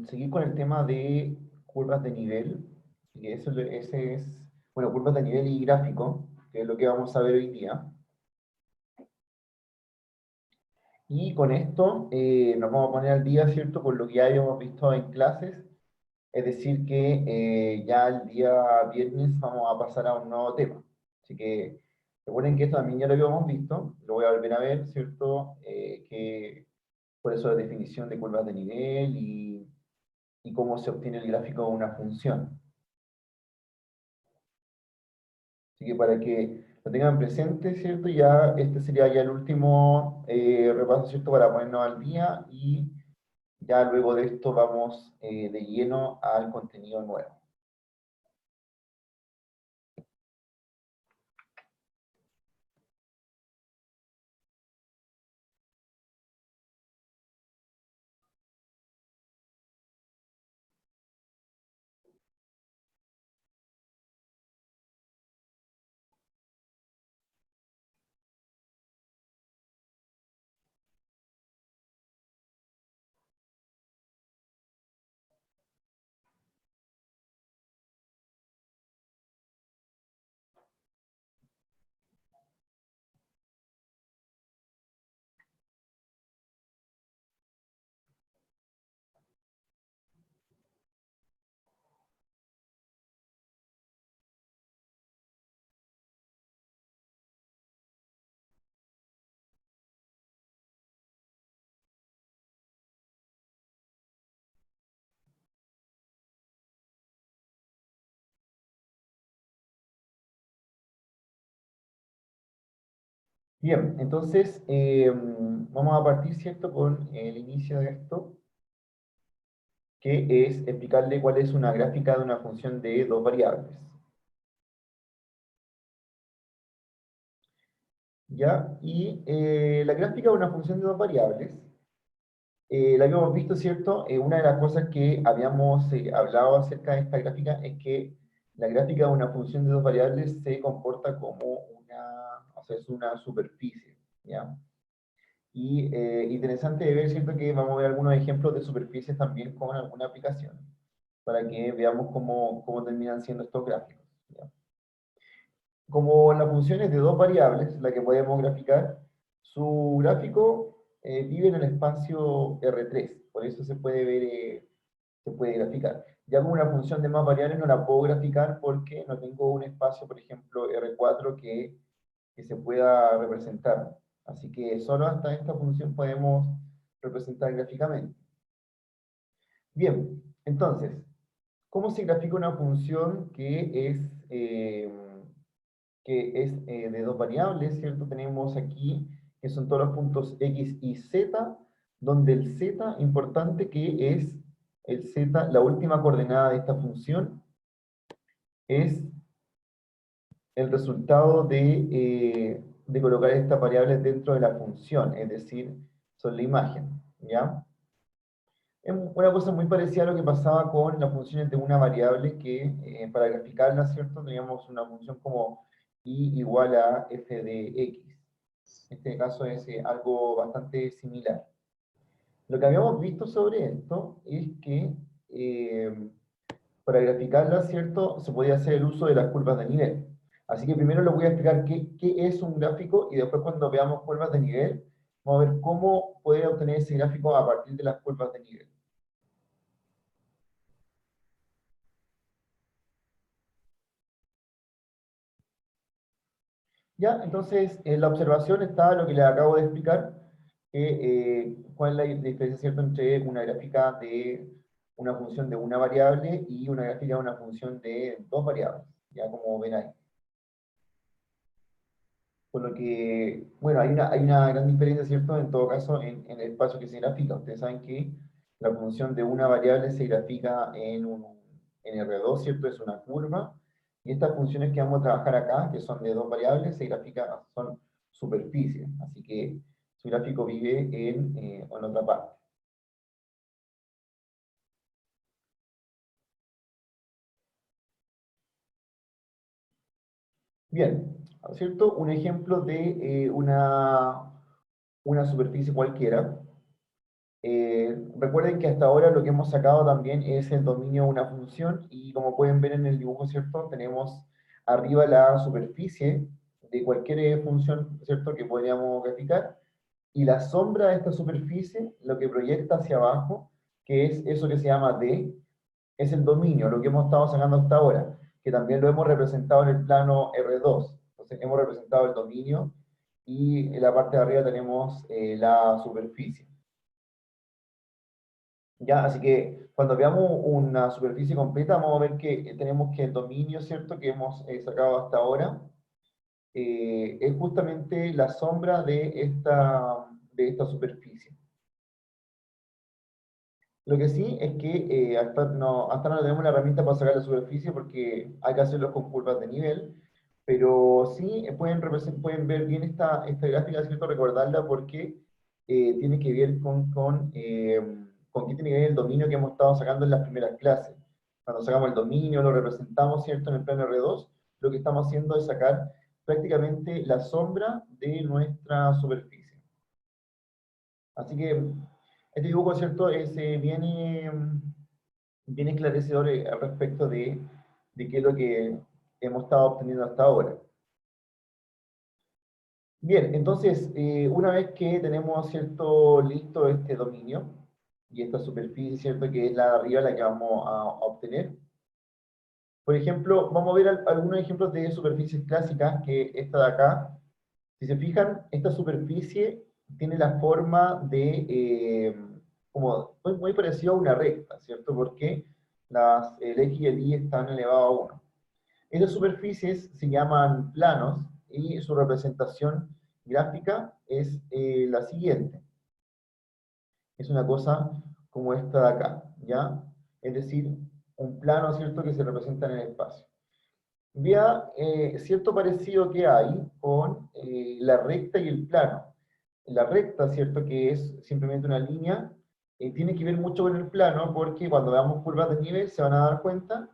seguir con el tema de curvas de nivel, y ese es, bueno, curvas de nivel y gráfico, que es lo que vamos a ver hoy día. Y con esto nos vamos a poner al día, ¿cierto? Con lo que ya habíamos visto en clases, es decir, que ya el día viernes vamos a pasar a un nuevo tema. Así que recuerden que esto también ya lo habíamos visto, lo voy a volver a ver, ¿cierto? Por eso la definición de curvas de nivel y cómo se obtiene el gráfico de una función. Así que para que lo tengan presente, ¿cierto? Ya este sería ya el último repaso, ¿cierto? Para ponernos al día y ya luego de esto vamos de lleno al contenido nuevo. Bien, entonces vamos a partir, ¿cierto? Con el inicio de esto, que es explicarle cuál es una gráfica de una función de dos variables. ¿Ya? Y la gráfica de una función de dos variables, la habíamos visto, ¿cierto? Una de las cosas que habíamos hablado acerca de esta gráfica es que la gráfica de una función de dos variables se comporta como una, o sea, es una superficie, ¿ya? Y interesante de ver, ¿cierto? Que vamos a ver algunos ejemplos de superficies también con alguna aplicación, para que veamos cómo terminan siendo estos gráficos, ¿ya? Como la función es de dos variables, la que podemos graficar, su gráfico vive en el espacio R3, por eso se puede ver, se puede graficar. Ya como una función de más variables no la puedo graficar porque no tengo un espacio, por ejemplo, R4 que se pueda representar. Así que solo hasta esta función podemos representar gráficamente. Bien, entonces, ¿cómo se grafica una función que es de dos variables, ¿cierto? Tenemos aquí que son todos los puntos X y Z, donde el Z, importante que es el Z, la última coordenada de esta función, es el resultado de colocar estas variables dentro de la función, es decir, son la imagen, ¿ya? Es una cosa muy parecida a lo que pasaba con las funciones de una variable que para graficarla, ¿cierto? Teníamos una función como y igual a f de x. En este caso es algo bastante similar. Lo que habíamos visto sobre esto es que para graficarla, ¿cierto? Se podía hacer el uso de las curvas de nivel. Así que primero les voy a explicar qué es un gráfico y después cuando veamos curvas de nivel, vamos a ver cómo poder obtener ese gráfico a partir de las curvas de nivel. Ya, entonces en la observación está lo que les acabo de explicar, cuál es la diferencia, ¿cierto?, entre una gráfica de una función de una variable y una gráfica de una función de dos variables, ya como ven ahí. Por lo que, bueno, hay una gran diferencia, ¿cierto?, en todo caso, en el espacio que se grafica. Ustedes saben que la función de una variable se grafica en R2, ¿cierto? Es una curva. Y estas funciones que vamos a trabajar acá, que son de dos variables, se grafican, son superficies. Así que su gráfico vive en otra parte. Bien, ¿cierto? Un ejemplo de una superficie cualquiera. Recuerden que hasta ahora lo que hemos sacado también es el dominio de una función y como pueden ver en el dibujo, ¿cierto? Tenemos arriba la superficie de cualquier función, ¿cierto? Que podríamos graficar y la sombra de esta superficie, lo que proyecta hacia abajo, que es eso que se llama D, es el dominio, lo que hemos estado sacando hasta ahora, que también lo hemos representado en el plano R2. Entonces hemos representado el dominio y en la parte de arriba tenemos la superficie. ¿Ya? Así que cuando veamos una superficie completa, vamos a ver que tenemos que el dominio, ¿cierto?, que hemos sacado hasta ahora, es justamente la sombra de esta superficie. Lo que sí es que hasta no tenemos la herramienta para sacar la superficie porque hay que hacerlo con curvas de nivel, pero sí pueden ver bien esta gráfica, ¿cierto? Recordarla porque tiene que ver con qué tiene que ver el dominio que hemos estado sacando en las primeras clases. Cuando sacamos el dominio, lo representamos, ¿cierto? En el plano R2, lo que estamos haciendo es sacar prácticamente la sombra de nuestra superficie. Así que este dibujo, ¿cierto? Bien esclarecedor al respecto de qué es lo que hemos estado obteniendo hasta ahora. Bien, entonces, una vez que tenemos, ¿cierto?, listo este dominio y esta superficie, ¿cierto?, que es la de arriba la que vamos a obtener. Por ejemplo, vamos a ver algunos ejemplos de superficies clásicas, que esta de acá, si se fijan, esta superficie tiene la forma de, como muy parecido a una recta, ¿cierto? Porque el X y el Y están elevados a 1. Esas superficies se llaman planos y su representación gráfica es la siguiente. Es una cosa como esta de acá, ¿ya? Es decir, un plano, ¿cierto?, que se representa en el espacio. Vea cierto parecido que hay con la recta y el plano. La recta, ¿cierto?, que es simplemente una línea, tiene que ver mucho con el plano porque cuando veamos curvas de nivel se van a dar cuenta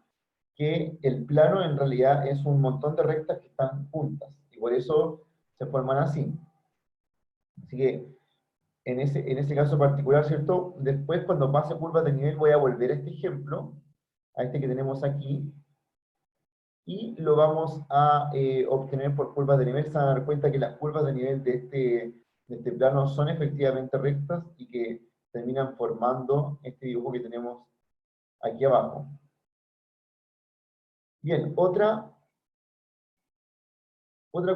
que el plano en realidad es un montón de rectas que están juntas y por eso se forman así. Así que en ese caso particular, ¿cierto? Después cuando pase curvas de nivel voy a volver a este ejemplo, a este que tenemos aquí, y lo vamos a obtener por curvas de nivel. Se van a dar cuenta que las curvas de nivel de este plano son efectivamente rectas y que terminan formando este dibujo que tenemos aquí abajo. Bien, otra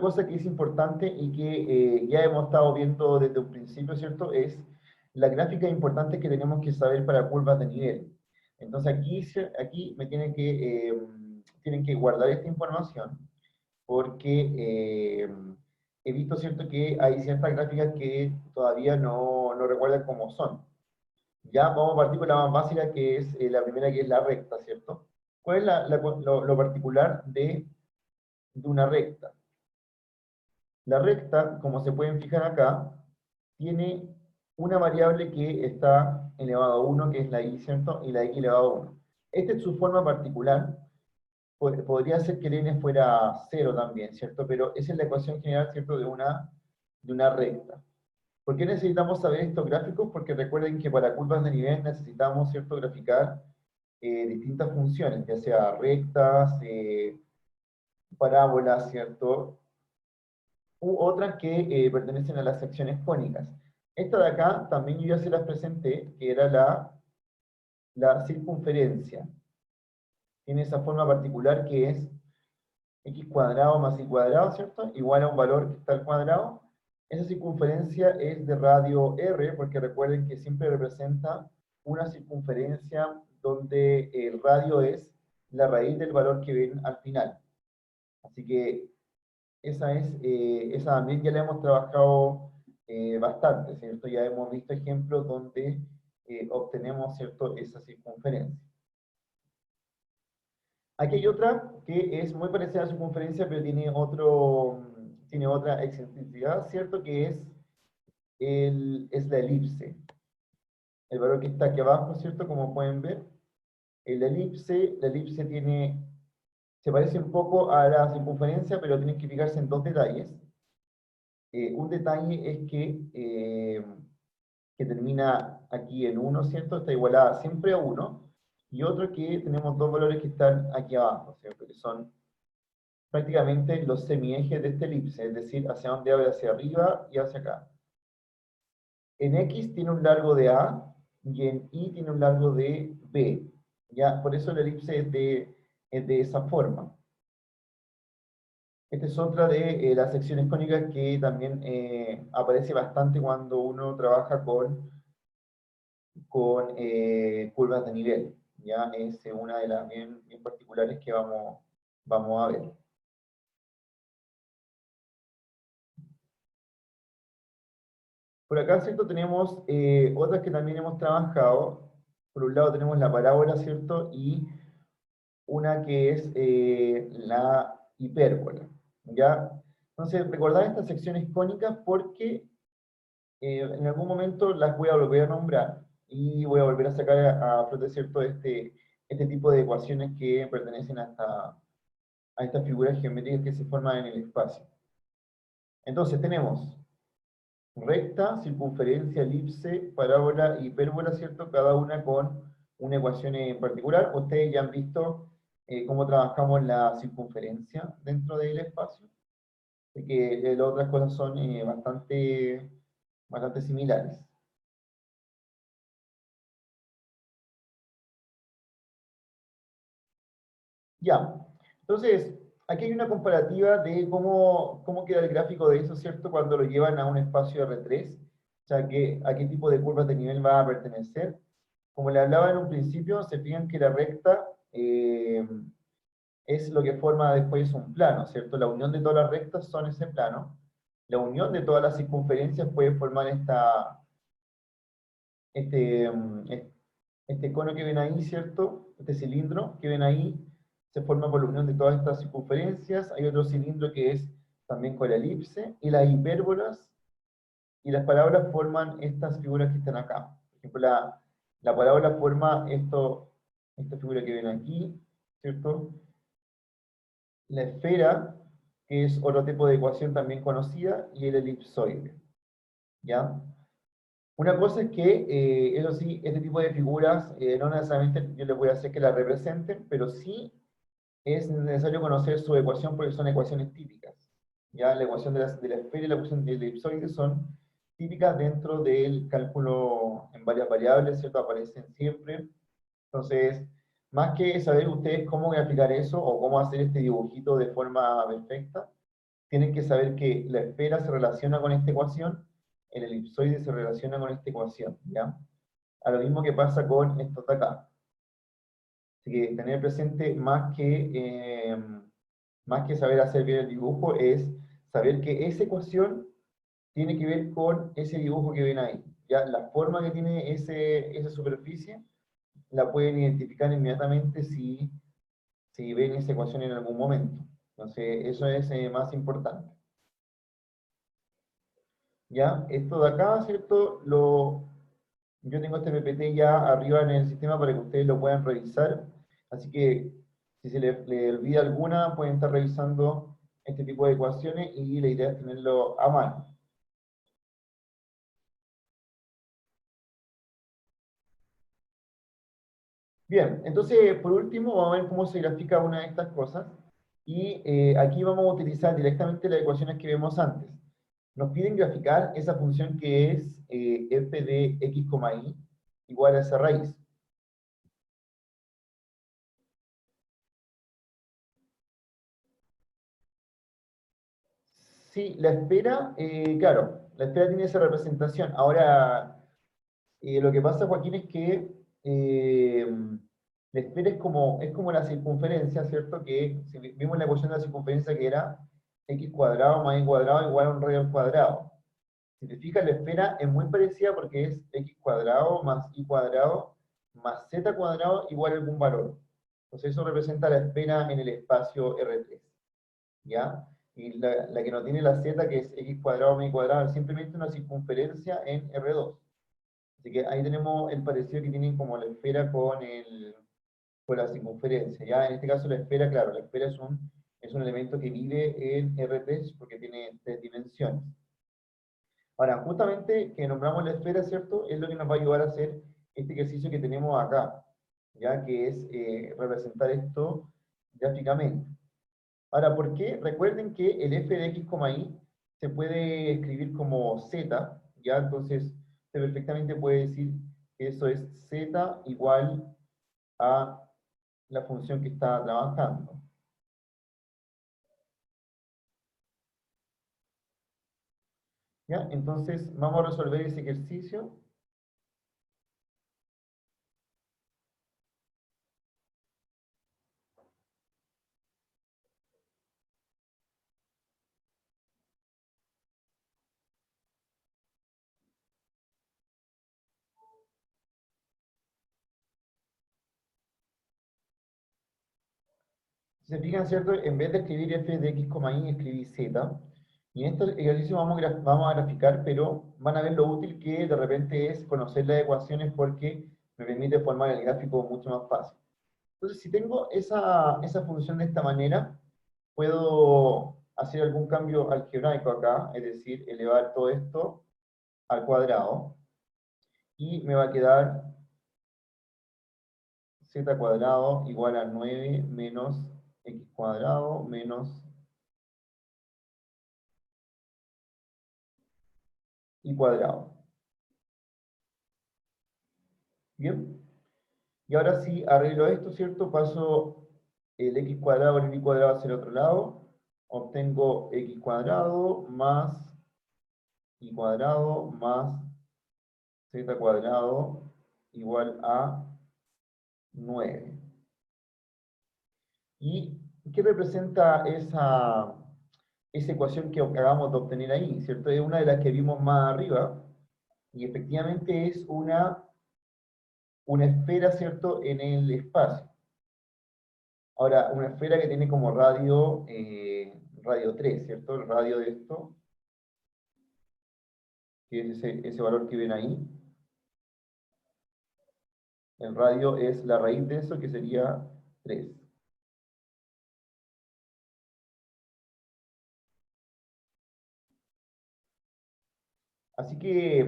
cosa que es importante y que ya hemos estado viendo desde un principio, ¿cierto? Es la gráfica importante que tenemos que saber para curvas de nivel. Entonces aquí me tienen que guardar esta información porque he visto, ¿cierto?, que hay ciertas gráficas que todavía no recuerdan cómo son. Ya vamos a partir con la más básica, que es la primera, que es la recta, ¿cierto? ¿Cuál es lo particular de una recta? La recta, como se pueden fijar acá, tiene una variable que está elevado a 1, que es la y, ¿cierto? Y la x elevado a 1. Esta es su forma particular. Podría ser que el n fuera 0 también, ¿cierto? Pero esa es la ecuación general, ¿cierto?, de una recta. ¿Por qué necesitamos saber estos gráficos? Porque recuerden que para curvas de nivel necesitamos, ¿cierto?, graficar distintas funciones, ya sea rectas, parábolas, ¿cierto?, u otras que pertenecen a las secciones cónicas. Esta de acá también yo ya se las presenté, que era la circunferencia. Tiene esa forma particular que es x cuadrado más y cuadrado, ¿cierto?, igual a un valor que está al cuadrado. Esa circunferencia es de radio r, porque recuerden que siempre representa una circunferencia donde el radio es la raíz del valor que ven al final. Así que esa también ya la hemos trabajado bastante, ¿cierto? Ya hemos visto ejemplos donde obtenemos, ¿cierto?, esa circunferencia. Aquí hay otra que es muy parecida a la circunferencia, pero tiene otra excentricidad, ¿cierto? Que es la elipse. El valor que está aquí abajo, ¿cierto? Como pueden ver. La elipse se parece un poco a la circunferencia, pero tienen que fijarse en dos detalles. Un detalle es que que termina aquí en 1, ¿cierto? Está igualada siempre a 1, y otro que tenemos dos valores que están aquí abajo, ¿cierto? Que son prácticamente los semiejes de este elipse, es decir, hacia dónde abre, hacia arriba y hacia acá. En X tiene un largo de A, y en Y tiene un largo de B, ¿ya? Por eso el elipse es de esa forma. Esta es otra de las secciones cónicas que también aparece bastante cuando uno trabaja con curvas de nivel. ¿Ya? Es una de las bien particulares que vamos a ver. Por acá, ¿cierto? Tenemos otras que también hemos trabajado. Por un lado tenemos la parábola, ¿cierto? Y una que es la hipérbola. ¿Ya? Entonces, recordad estas secciones cónicas porque en algún momento las voy a volver a nombrar y voy a volver a sacar a flote, ¿cierto?, este tipo de ecuaciones que pertenecen a estas figuras geométricas que se forman en el espacio. Entonces tenemos recta, circunferencia, elipse, parábola, hipérbola, ¿cierto? Cada una con una ecuación en particular. Ustedes ya han visto cómo trabajamos la circunferencia dentro del espacio, de que las otras cosas son bastante similares. Ya, entonces, aquí hay una comparativa de cómo queda el gráfico de eso, ¿cierto? Cuando lo llevan a un espacio R3, o sea, a qué tipo de curvas de nivel va a pertenecer. Como le hablaba en un principio, se fijan que la recta es lo que forma después un plano, ¿cierto? La unión de todas las rectas son ese plano. La unión de todas las circunferencias puede formar este, mm, este cono que ven ahí, ¿cierto? Este cilindro que ven ahí se forma por la unión de todas estas circunferencias. Hay otro cilindro que es también con la elipse, y las hipérbolas y las parábolas forman estas figuras que están acá. Por ejemplo, la parábola forma esta figura que ven aquí, ¿cierto? La esfera, que es otro tipo de ecuación también conocida, y el elipsoide, ¿ya? Una cosa es que, eso sí, este tipo de figuras no necesariamente yo les voy a hacer que las representen, pero sí es necesario conocer su ecuación porque son ecuaciones típicas. Ya la ecuación de la esfera y la ecuación del elipsoide son típicas dentro del cálculo en varias variables, ¿cierto? Aparecen siempre. Entonces, más que saber ustedes cómo graficar eso o cómo hacer este dibujito de forma perfecta, tienen que saber que la esfera se relaciona con esta ecuación, el elipsoide se relaciona con esta ecuación, ¿ya? A lo mismo que pasa con esto de acá. Así que tener presente más que saber hacer bien el dibujo, es saber que esa ecuación tiene que ver con ese dibujo que ven ahí. Ya la forma que tiene esa superficie la pueden identificar inmediatamente si ven esa ecuación en algún momento. Entonces, eso es más importante. ¿Ya? Esto de acá, ¿cierto? Yo tengo este PPT ya arriba en el sistema para que ustedes lo puedan revisar. Así que, si se le olvida alguna, pueden estar revisando este tipo de ecuaciones y la idea es tenerlo a mano. Bien, entonces, por último, vamos a ver cómo se grafica una de estas cosas. Y aquí vamos a utilizar directamente las ecuaciones que vemos antes. Nos piden graficar esa función que es f de x, y igual a esa raíz. Sí, la esfera, claro, la esfera tiene esa representación. Ahora, lo que pasa, Joaquín, es que eh, la esfera es como la circunferencia, ¿cierto? Que si vimos la ecuación de la circunferencia que era x cuadrado más y cuadrado igual a un radio al cuadrado. Si te fijas, la esfera es muy parecida porque es x cuadrado más y cuadrado más z cuadrado igual a algún valor. Entonces eso representa la esfera en el espacio R3. ¿Ya? Y la que no tiene la z, que es x cuadrado más y cuadrado, es simplemente una circunferencia en R2. Así que ahí tenemos el parecido que tienen como la esfera con la circunferencia. ¿Ya? En este caso la esfera, claro, la esfera es un elemento que vive en R3 porque tiene tres dimensiones. Ahora, justamente que nombramos la esfera, ¿cierto? Es lo que nos va a ayudar a hacer este ejercicio que tenemos acá, ya que es representar esto gráficamente. Ahora, ¿por qué? Recuerden que el f de x, y se puede escribir como z, ¿ya? Entonces, se perfectamente puede decir que eso es z igual a la función que está trabajando. ¿Ya? Entonces, vamos a resolver ese ejercicio. Si se fijan, ¿cierto? En vez de escribir f de x, y, escribí z. Y en este ejercicio vamos a graficar, pero van a ver lo útil que de repente es conocer las ecuaciones porque me permite formar el gráfico mucho más fácil. Entonces, si tengo esa función de esta manera, puedo hacer algún cambio algebraico acá, es decir, elevar todo esto al cuadrado, y me va a quedar z cuadrado igual a 9 menos x cuadrado menos y cuadrado. ¿Bien? Y ahora sí, arreglo esto, ¿cierto? Paso el x cuadrado por el y cuadrado hacia el otro lado. Obtengo x cuadrado más y cuadrado más z cuadrado igual a 9. ¿Y qué representa esa ecuación que acabamos de obtener ahí? ¿Cierto? Es una de las que vimos más arriba, y efectivamente es una esfera, ¿cierto?, en el espacio. Ahora, una esfera que tiene como radio, radio 3, ¿cierto? El radio de esto, que es ese valor que ven ahí. El radio es la raíz de eso, que sería 3. Así que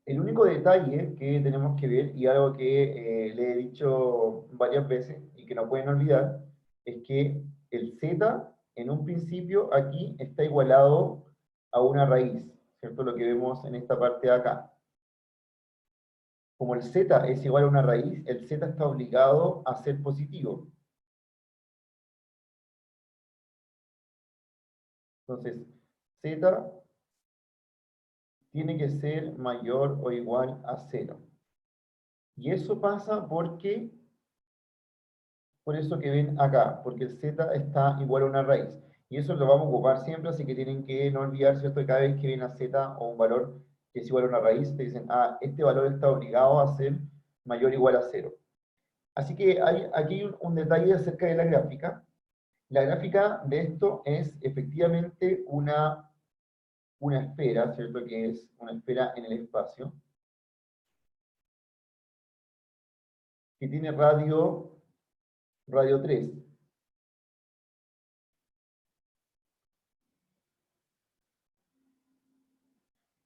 el único detalle que tenemos que ver, y algo que le he dicho varias veces y que no pueden olvidar, es que el z en un principio aquí está igualado a una raíz, ¿cierto? Lo que vemos en esta parte de acá. Como el z es igual a una raíz, el z está obligado a ser positivo. Entonces, z tiene que ser mayor o igual a 0. Y eso pasa porque por eso que ven acá, porque el z está igual a una raíz. Y eso lo vamos a ocupar siempre, así que tienen que no olvidar, ¿cierto? Que cada vez que ven a z o un valor que es igual a una raíz, te dicen, ah, este valor está obligado a ser mayor o igual a 0. Así que aquí hay un detalle acerca de la gráfica. La gráfica de esto es efectivamente una esfera, ¿cierto? Que es una esfera en el espacio, que tiene radio 3.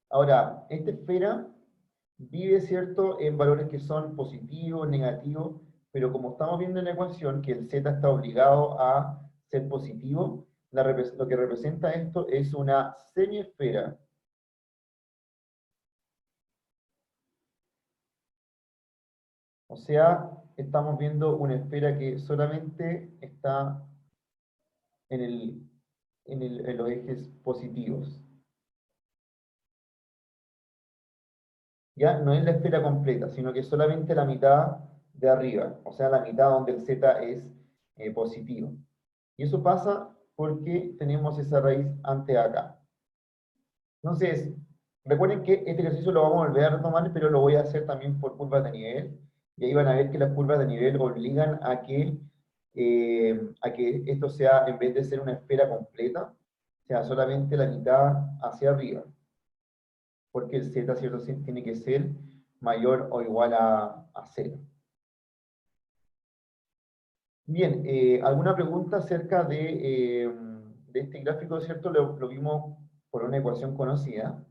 Ahora, esta esfera vive, ¿cierto?, en valores que son positivos, negativos, pero como estamos viendo en la ecuación que el z está obligado a ser positivo, lo que representa esto es una semiesfera. O sea, estamos viendo una esfera que solamente está en los ejes positivos. Ya no es la esfera completa, sino que solamente la mitad de arriba, o sea, la mitad donde el z es positivo. Y eso pasa porque tenemos esa raíz ante acá. Entonces, recuerden que este ejercicio lo vamos a volver a retomar, pero lo voy a hacer también por curvas de nivel. Y ahí van a ver que las curvas de nivel obligan a que esto sea, en vez de ser una esfera completa, sea solamente la mitad hacia arriba. Porque el z, ¿cierto?, sí tiene que ser mayor o igual a 0. Bien, ¿alguna pregunta acerca de este gráfico, ¿cierto? Lo vimos por una ecuación conocida.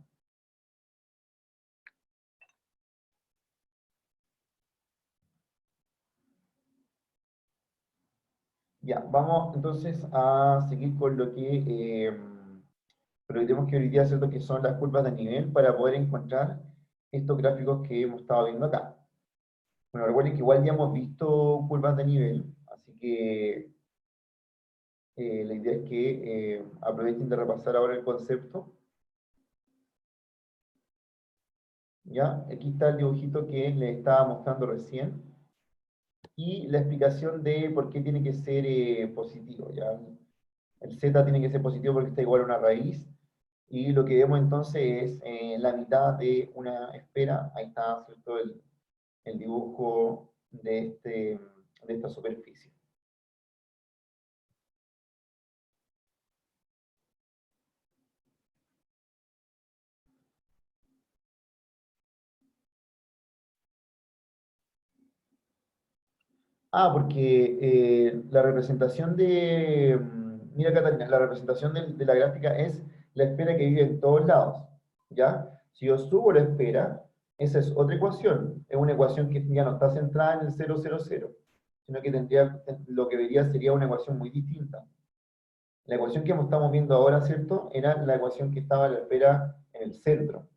Ya, vamos entonces a seguir con lo que tenemos que hoy día hacer, lo que son las curvas de nivel para poder encontrar estos gráficos que hemos estado viendo acá. Bueno, recuerden que igual ya hemos visto curvas de nivel, así que la idea es que aprovechen de repasar ahora el concepto. ¿Ya? Aquí está el dibujito que les estaba mostrando recién. Y la explicación de por qué tiene que ser positivo, ¿ya? El z tiene que ser positivo porque está igual a una raíz. Y lo que vemos entonces es la mitad de una esfera. Ahí está, ¿cierto? El dibujo de esta superficie. Ah, porque la representación mira Catalina, la representación de la gráfica es la esfera que vive en todos lados, ¿ya? Si yo subo la esfera, esa es otra ecuación, es una ecuación que ya no está centrada en el 0, 0, 0, sino que lo que vería sería una ecuación muy distinta. La ecuación que estamos viendo ahora, ¿cierto? Era la ecuación que estaba la esfera en el centro,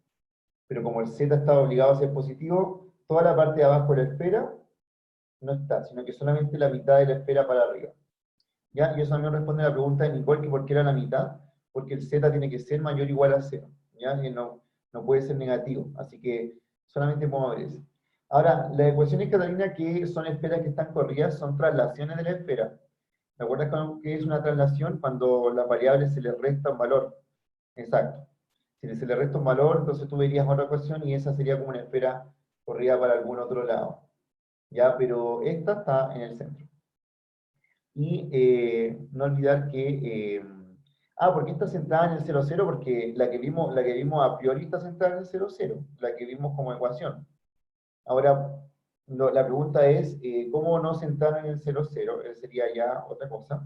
pero como el z estaba obligado a ser positivo, toda la parte de abajo de la esfera no está, sino que solamente la mitad de la esfera para arriba. ¿Ya? Y eso también responde a la pregunta de Nicole, que por qué era la mitad, porque el z tiene que ser mayor o igual a 0, ¿ya? Que no puede ser negativo, así que solamente podemos ver eso. Ahora, las ecuaciones, Catalina, que son esferas que están corridas, son traslaciones de la esfera. ¿Te acuerdas qué es una traslación? Cuando las variables se les resta un valor. Exacto. Si se le resta un valor, entonces tú verías otra ecuación y esa sería como una esfera corrida para algún otro lado. ¿Ya? Pero esta está en el centro. Y no olvidar que... ¿por qué está centrada en el 0, 0? Porque la que vimos a priori está centrada en el 0, 0, la que vimos como ecuación. Ahora, la pregunta es, ¿cómo no centrar en el 0, 0? Sería ya otra cosa.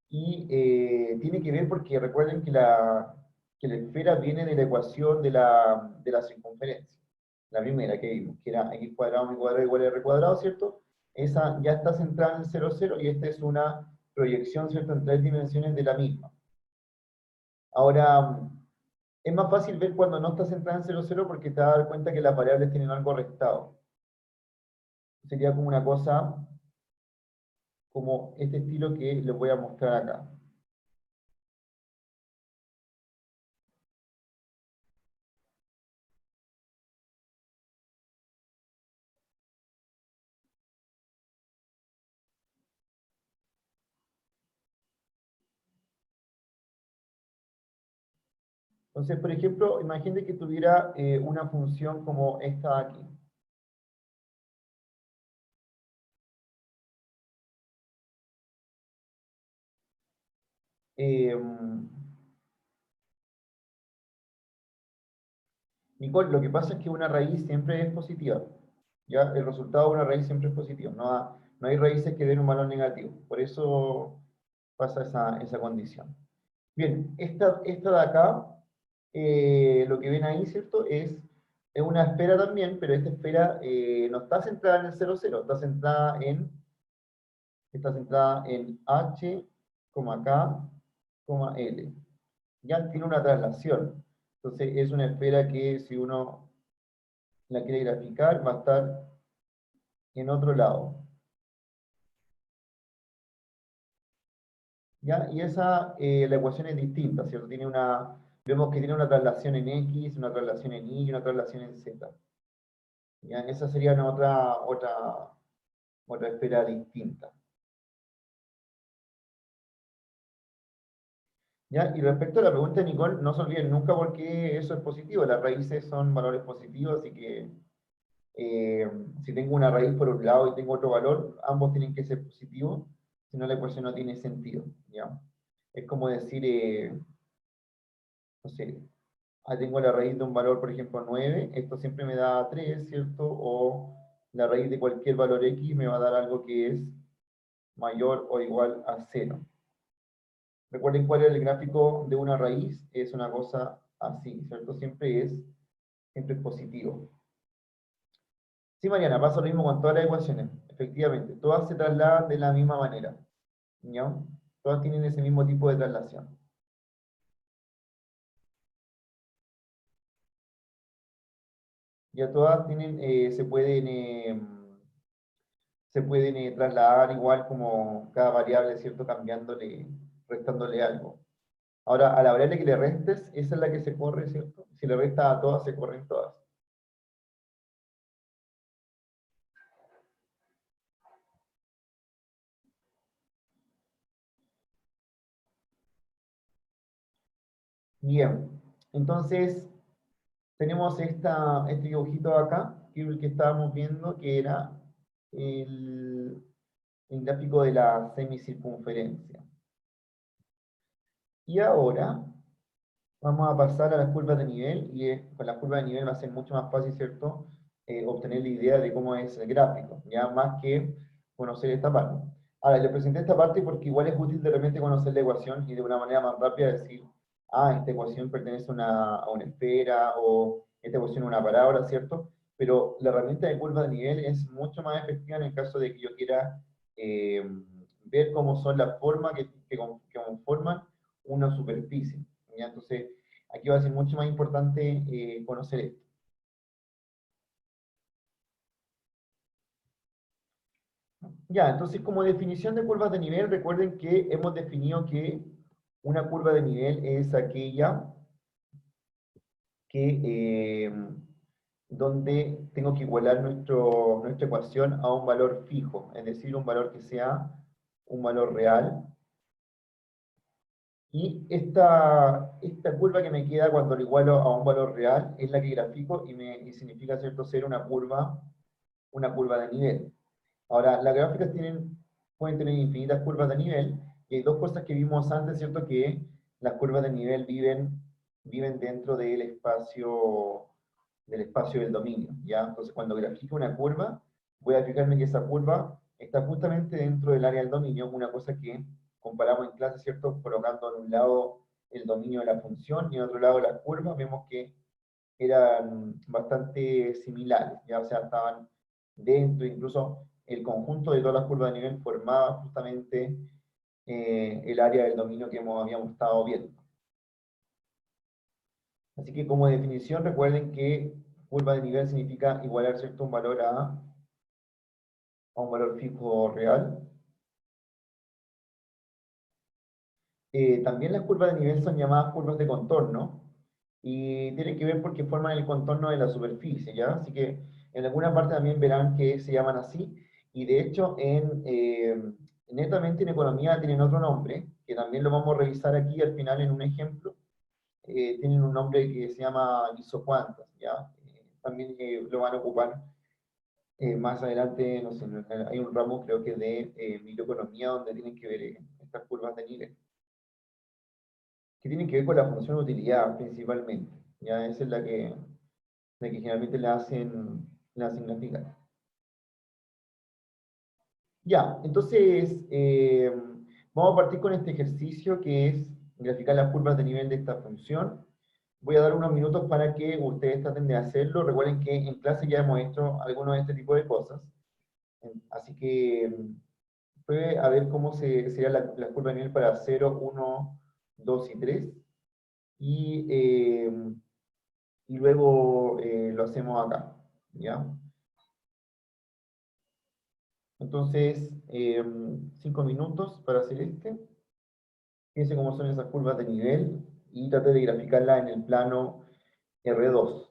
Y tiene que ver porque recuerden que la esfera viene de la ecuación de la circunferencia. La primera que vimos, que era x cuadrado más y cuadrado igual a r cuadrado, ¿cierto? Esa ya está centrada en el 0, 0 y esta es una proyección, ¿cierto?, en 3 dimensiones de la misma. Ahora, es más fácil ver cuando no está centrada en 0, 0 porque te vas a dar cuenta que las variables tienen algo restado. Sería como una cosa, como este estilo que les voy a mostrar acá. Entonces, por ejemplo, imagínate que tuviera una función como esta de aquí. Eh, Nicole, lo que pasa es que una raíz siempre es positiva. ¿Ya? El resultado de una raíz siempre es positivo. No hay raíces que den un valor negativo. Por eso pasa esa condición. Bien, esta de acá, lo que ven ahí, ¿cierto? Es una esfera también, pero esta esfera no está centrada en el 0, 0, está centrada en H, K, L. Ya tiene una traslación. Entonces es una esfera que si uno la quiere graficar va a estar en otro lado. ¿Ya? Y la ecuación es distinta, ¿cierto? Vemos que tiene una traslación en X, una traslación en Y y una traslación en Z. ¿Ya? Esa sería otra esfera distinta. ¿Ya? Y respecto a la pregunta de Nicole, no se olviden nunca por qué eso es positivo. Las raíces son valores positivos, así que si tengo una raíz por un lado y tengo otro valor, ambos tienen que ser positivos, si no la ecuación no tiene sentido. ¿Ya? Es como decir, no sé, tengo la raíz de un valor, por ejemplo, 9, esto siempre me da 3, ¿cierto? O la raíz de cualquier valor x me va a dar algo que es mayor o igual a 0. Recuerden cuál es el gráfico de una raíz, es una cosa así, ¿cierto? Siempre es positivo. Sí, Mariana, pasa lo mismo con todas las ecuaciones, efectivamente, todas se trasladan de la misma manera, ¿ya? Todas tienen ese mismo tipo de traslación. Ya todas tienen, se pueden trasladar igual como cada variable, ¿cierto? Cambiándole, restándole algo. Ahora, a la variable que le restes, esa es la que se corre, ¿cierto? Si le restas a todas, se corren todas. Bien, entonces tenemos este dibujito acá, que es el que estábamos viendo, que era el, el gráfico de la semicircunferencia. Y ahora vamos a pasar a las curvas de nivel, y con las curvas de nivel va a ser mucho más fácil, ¿cierto? Obtener la idea de cómo es el gráfico, ya más que conocer esta parte. Ahora, les presenté esta parte porque igual es útil de repente conocer la ecuación y de una manera más rápida decir, ah, esta ecuación pertenece a una esfera o esta ecuación a una parábola, ¿cierto? Pero la herramienta de curva de nivel es mucho más efectiva en el caso de que yo quiera eh, ver cómo son las formas que conforman una superficie. ¿Ya? Entonces, aquí va a ser mucho más importante conocer esto. Ya, entonces como definición de curvas de nivel, recuerden que hemos definido que una curva de nivel es aquella que donde tengo que igualar nuestra ecuación a un valor fijo, es decir, un valor que sea un valor real. Y esta curva que me queda cuando lo igualo a un valor real es la que grafico y significa, ¿cierto?, ser una curva de nivel. Ahora, las gráficas pueden tener infinitas curvas de nivel, y hay dos cosas que vimos antes, ¿cierto? Que las curvas de nivel viven dentro del espacio del dominio, ¿ya? Entonces, cuando grafico una curva, voy a fijarme que esa curva está justamente dentro del área del dominio, una cosa que comparamos en clase, ¿cierto? Colocando en un lado el dominio de la función y en otro lado las curvas, vemos que eran bastante similares, ya, o sea, estaban dentro, incluso el conjunto de todas las curvas de nivel formaba justamente el área del dominio que habíamos estado viendo. Así que como definición, recuerden que curva de nivel significa igualar, ¿cierto?, un valor a un valor fijo real. También las curvas de nivel son llamadas curvas de contorno, y tienen que ver porque forman el contorno de la superficie, ¿ya? Así que en alguna parte también verán que se llaman así, y de hecho netamente en economía tienen otro nombre, que también lo vamos a revisar aquí al final en un ejemplo. Tienen un nombre que se llama isocuantas, ¿ya? También lo van a ocupar más adelante, no sé, hay un ramo creo que de microeconomía donde tienen que ver estas curvas de nivel, que tienen que ver con la función de utilidad principalmente, ¿ya? Esa es la que generalmente la hacen graficar. Ya, entonces vamos a partir con este ejercicio que es graficar las curvas de nivel de esta función. Voy a dar unos minutos para que ustedes traten de hacerlo. Recuerden que en clase ya hemos hecho algunos de este tipo de cosas. Así que pruebe a ver cómo sería la curva de nivel para 0, 1, 2 y 3. Y luego lo hacemos acá, ¿ya? Entonces, 5 minutos para hacer este. Fíjense cómo son esas curvas de nivel y trate de graficarla en el plano R2.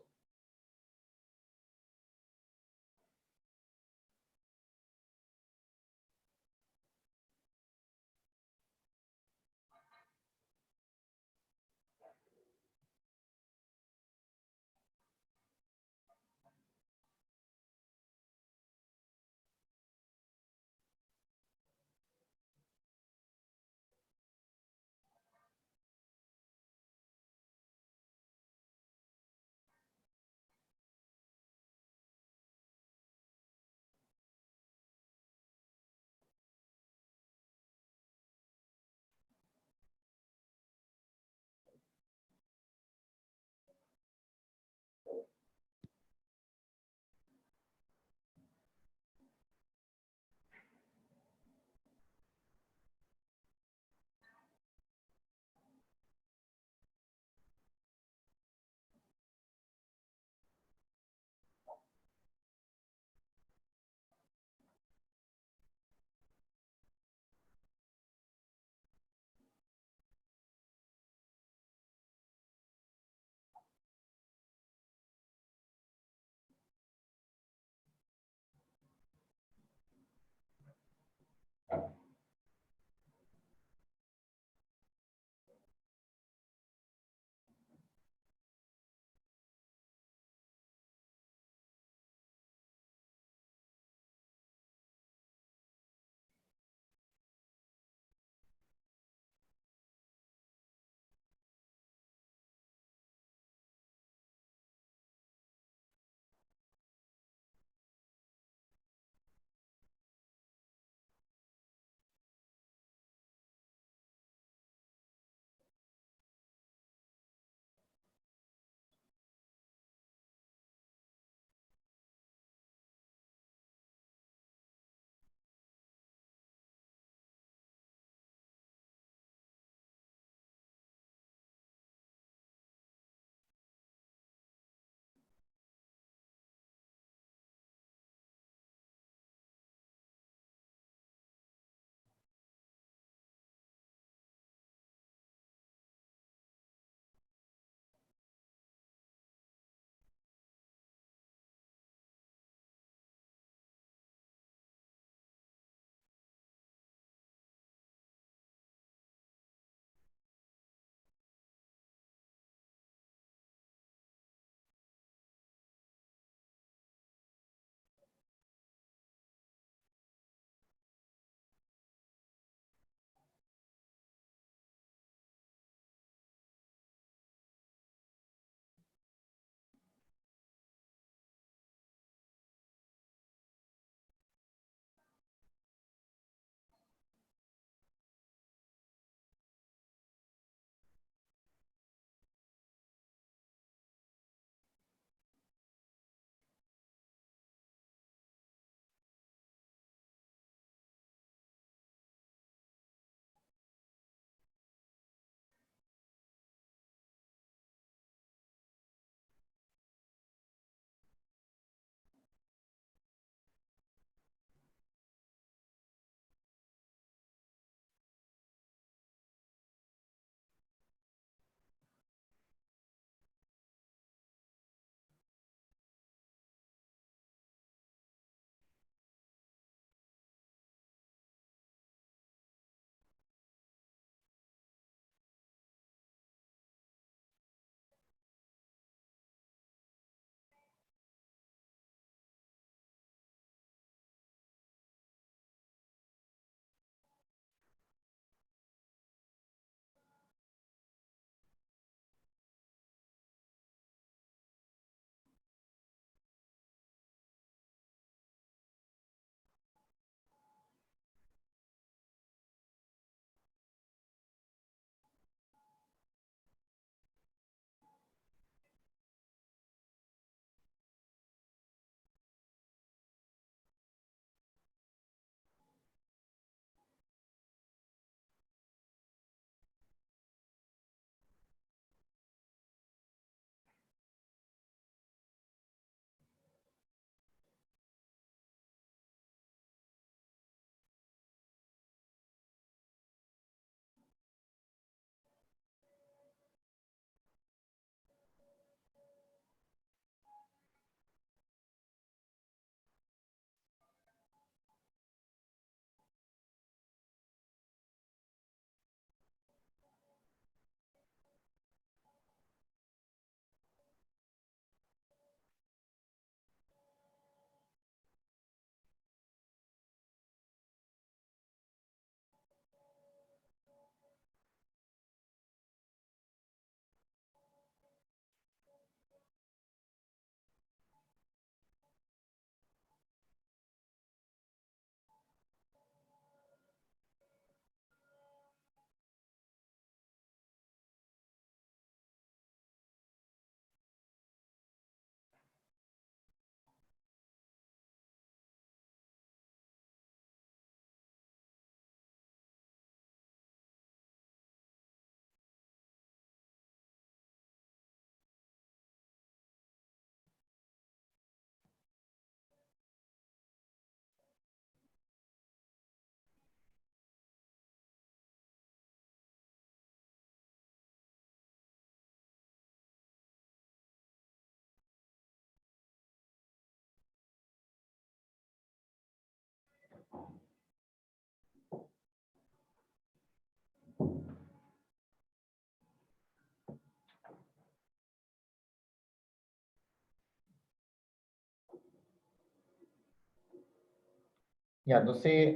Ya, entonces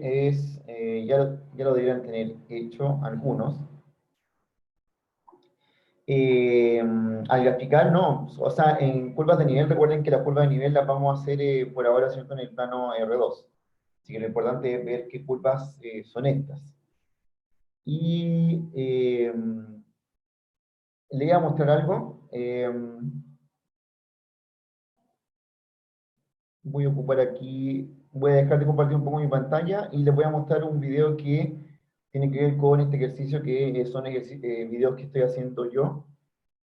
ya lo deberían tener hecho algunos. Eh, Al graficar, no. O sea, en curvas de nivel, recuerden que las curvas de nivel las vamos a hacer por ahora, ¿cierto? En el plano R2. Así que lo importante es ver qué curvas son estas. Y le voy a mostrar algo. Voy a ocupar aquí, voy a dejar de compartir un poco mi pantalla y les voy a mostrar un video que tiene que ver con este ejercicio que son videos que estoy haciendo yo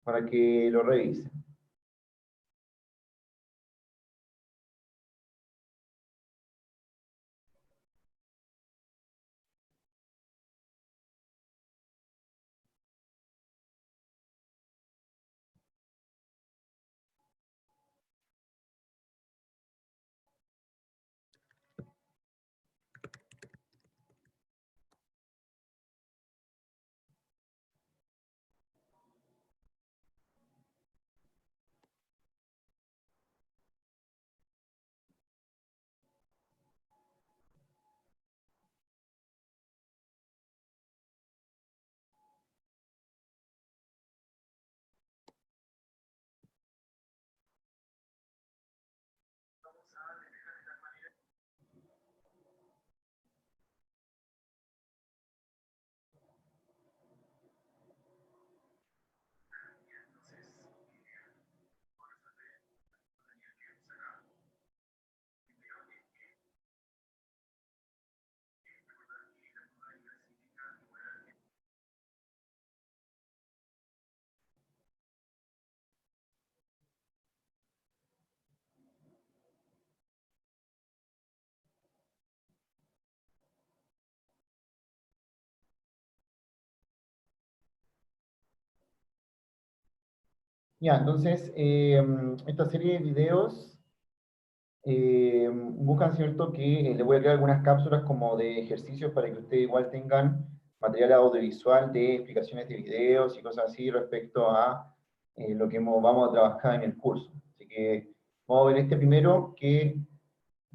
para que lo revisen. Ya, entonces, esta serie de videos buscan, ¿cierto? Que le voy a crear algunas cápsulas como de ejercicios para que ustedes igual tengan material audiovisual de explicaciones de videos y cosas así respecto a lo que vamos a trabajar en el curso. Así que vamos a ver este primero que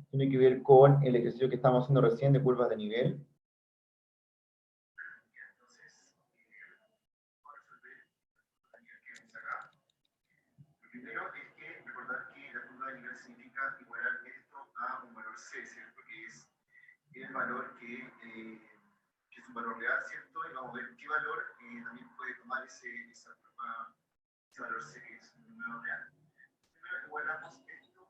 tiene que ver con el ejercicio que estamos haciendo recién de curvas de nivel. Primero es que recordar que la curva de nivel significa igualar esto a un valor C, ¿cierto? Que es el valor que es un valor real, ¿cierto? Y vamos a ver qué valor también puede tomar ese valor C, que es un número real. Primero igualamos esto.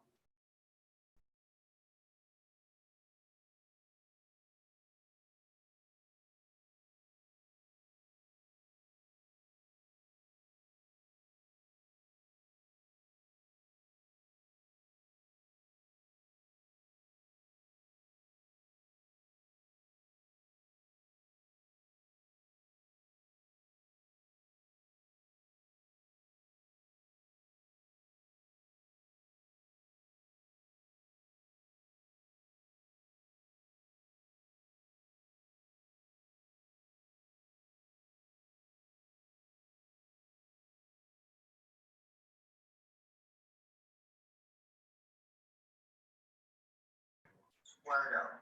Cuadrado.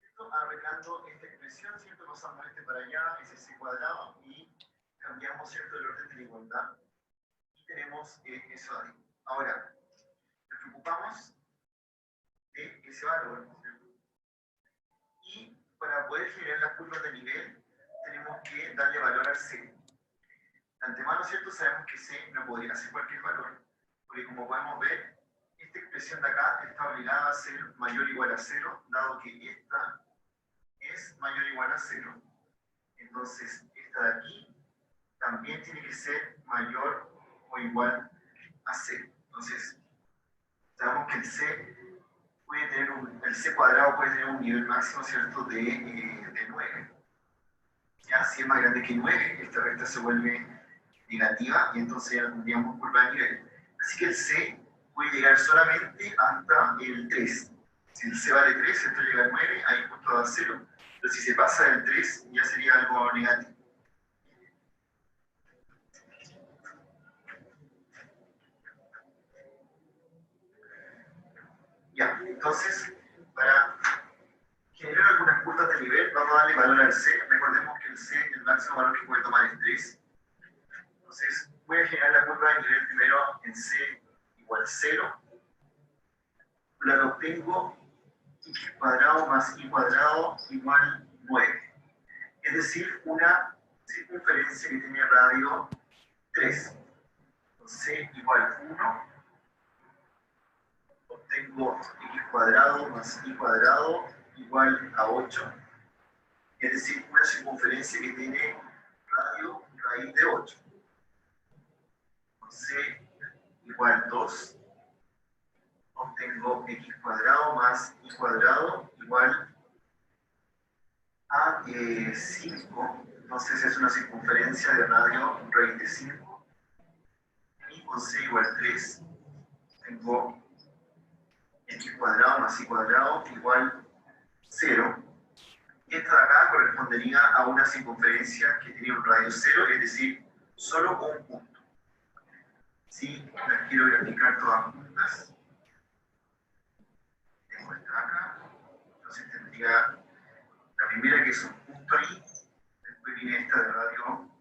Esto arreglando esta expresión, ¿cierto? Pasamos este para allá, ese C cuadrado, y cambiamos, ¿cierto?, el orden de la igualdad. Y tenemos eso ahí. Ahora, nos preocupamos de ese valor, ¿cierto? Y para poder generar las curvas de nivel, tenemos que darle valor al C. De antemano, ¿cierto? Sabemos que C no podría ser cualquier valor, porque como podemos ver, esta expresión de acá está obligada a ser mayor o igual a 0, dado que esta es mayor o igual a 0. Entonces, esta de aquí también tiene que ser mayor o igual a 0. Entonces, sabemos que el C cuadrado puede tener un nivel máximo, ¿cierto?, de 9. Ya, si es más grande que 9, esta recta se vuelve negativa y entonces ya tendríamos curva de nivel. Así que el C puede llegar solamente hasta el 3. Si el C vale 3, esto llega a 9, ahí justo da 0. Pero si se pasa del 3, ya sería algo negativo. Ya, entonces, para vamos a darle valor al C. Recordemos que el C, el máximo valor que puede tomar es 3. Entonces, voy a generar la curva de nivel primero en C igual 0. La que obtengo x cuadrado más y cuadrado igual 9. Es decir, una circunferencia que tiene radio 3. C igual 1. Obtengo x cuadrado más y cuadrado igual a 8. Es decir, una circunferencia que tiene radio raíz de 8. C igual 2. Obtengo x cuadrado más y cuadrado igual a 5. Entonces es una circunferencia de radio raíz de 5. Y con C igual 3, tengo x cuadrado más y cuadrado igual 0. Y esta de acá correspondería a una circunferencia que tenía un radio 0, es decir, solo un punto. Si las quiero graficar todas juntas, tengo esta acá, entonces tendría la primera que es un punto ahí, después viene esta de radio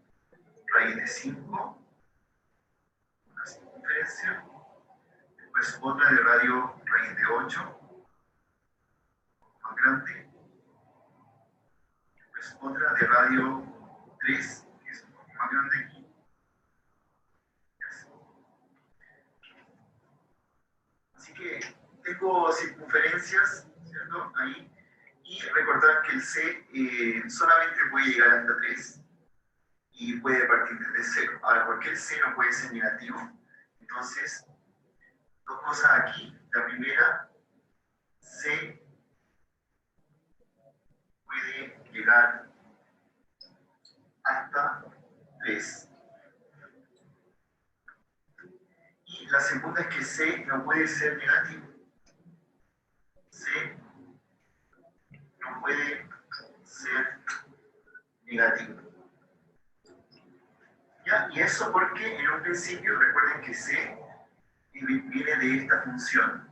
raíz de 5, una circunferencia, después otra de radio raíz de 8, más grande, después otra de radio 3, que es un poco más grande aquí. Así que tengo circunferencias, ¿cierto? Ahí. Y recordar que el C solamente puede llegar hasta 3 y puede partir desde 0. Ahora, ¿por qué el C no puede ser negativo? Entonces, dos cosas aquí. La primera, C puede llegar hasta 3. Y la segunda es que C no puede ser negativo. C no puede ser negativo. ¿Ya? Y eso porque en un principio, recuerden que C viene de esta función.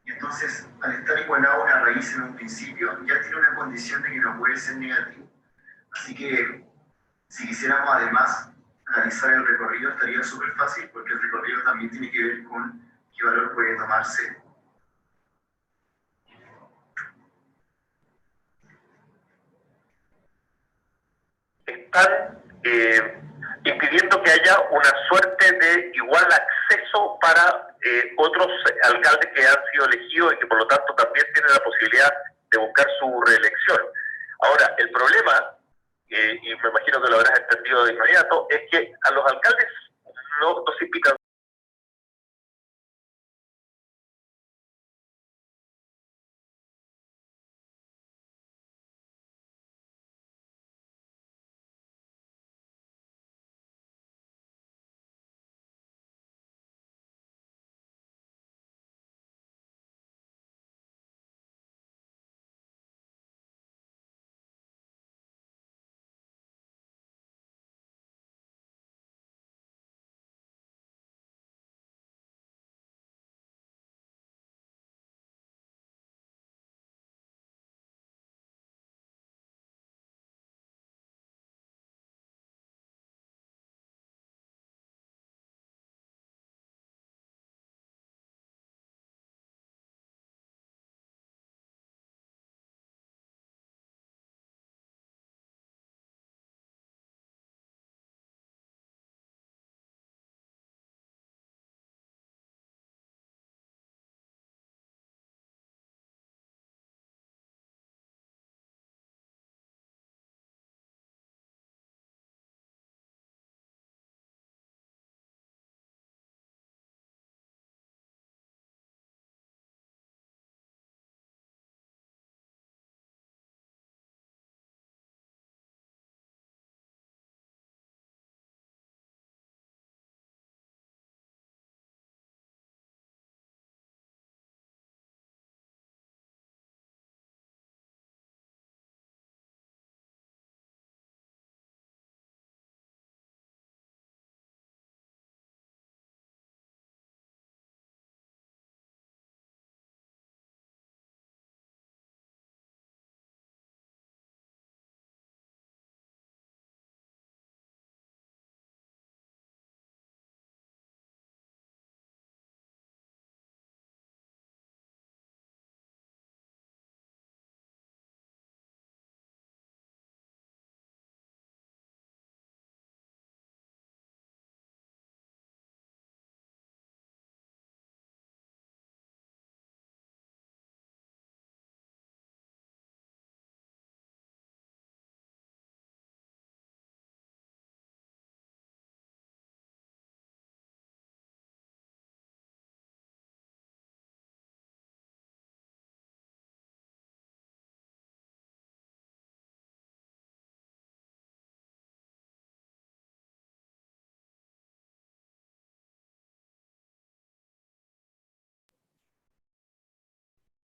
Y entonces, al estar igualado a una raíz en un principio, ya tiene una condición de que no puede ser negativo. Así que, si quisiéramos además analizar el recorrido, estaría súper fácil, porque el recorrido también tiene que ver con qué valor puede tomarse. Están impidiendo que haya una suerte de igual acceso para otros alcaldes que han sido elegidos y que por lo tanto también tienen la posibilidad de buscar su reelección. Ahora, el problema, y me imagino que lo habrás entendido de inmediato, es que a los alcaldes no nos invitan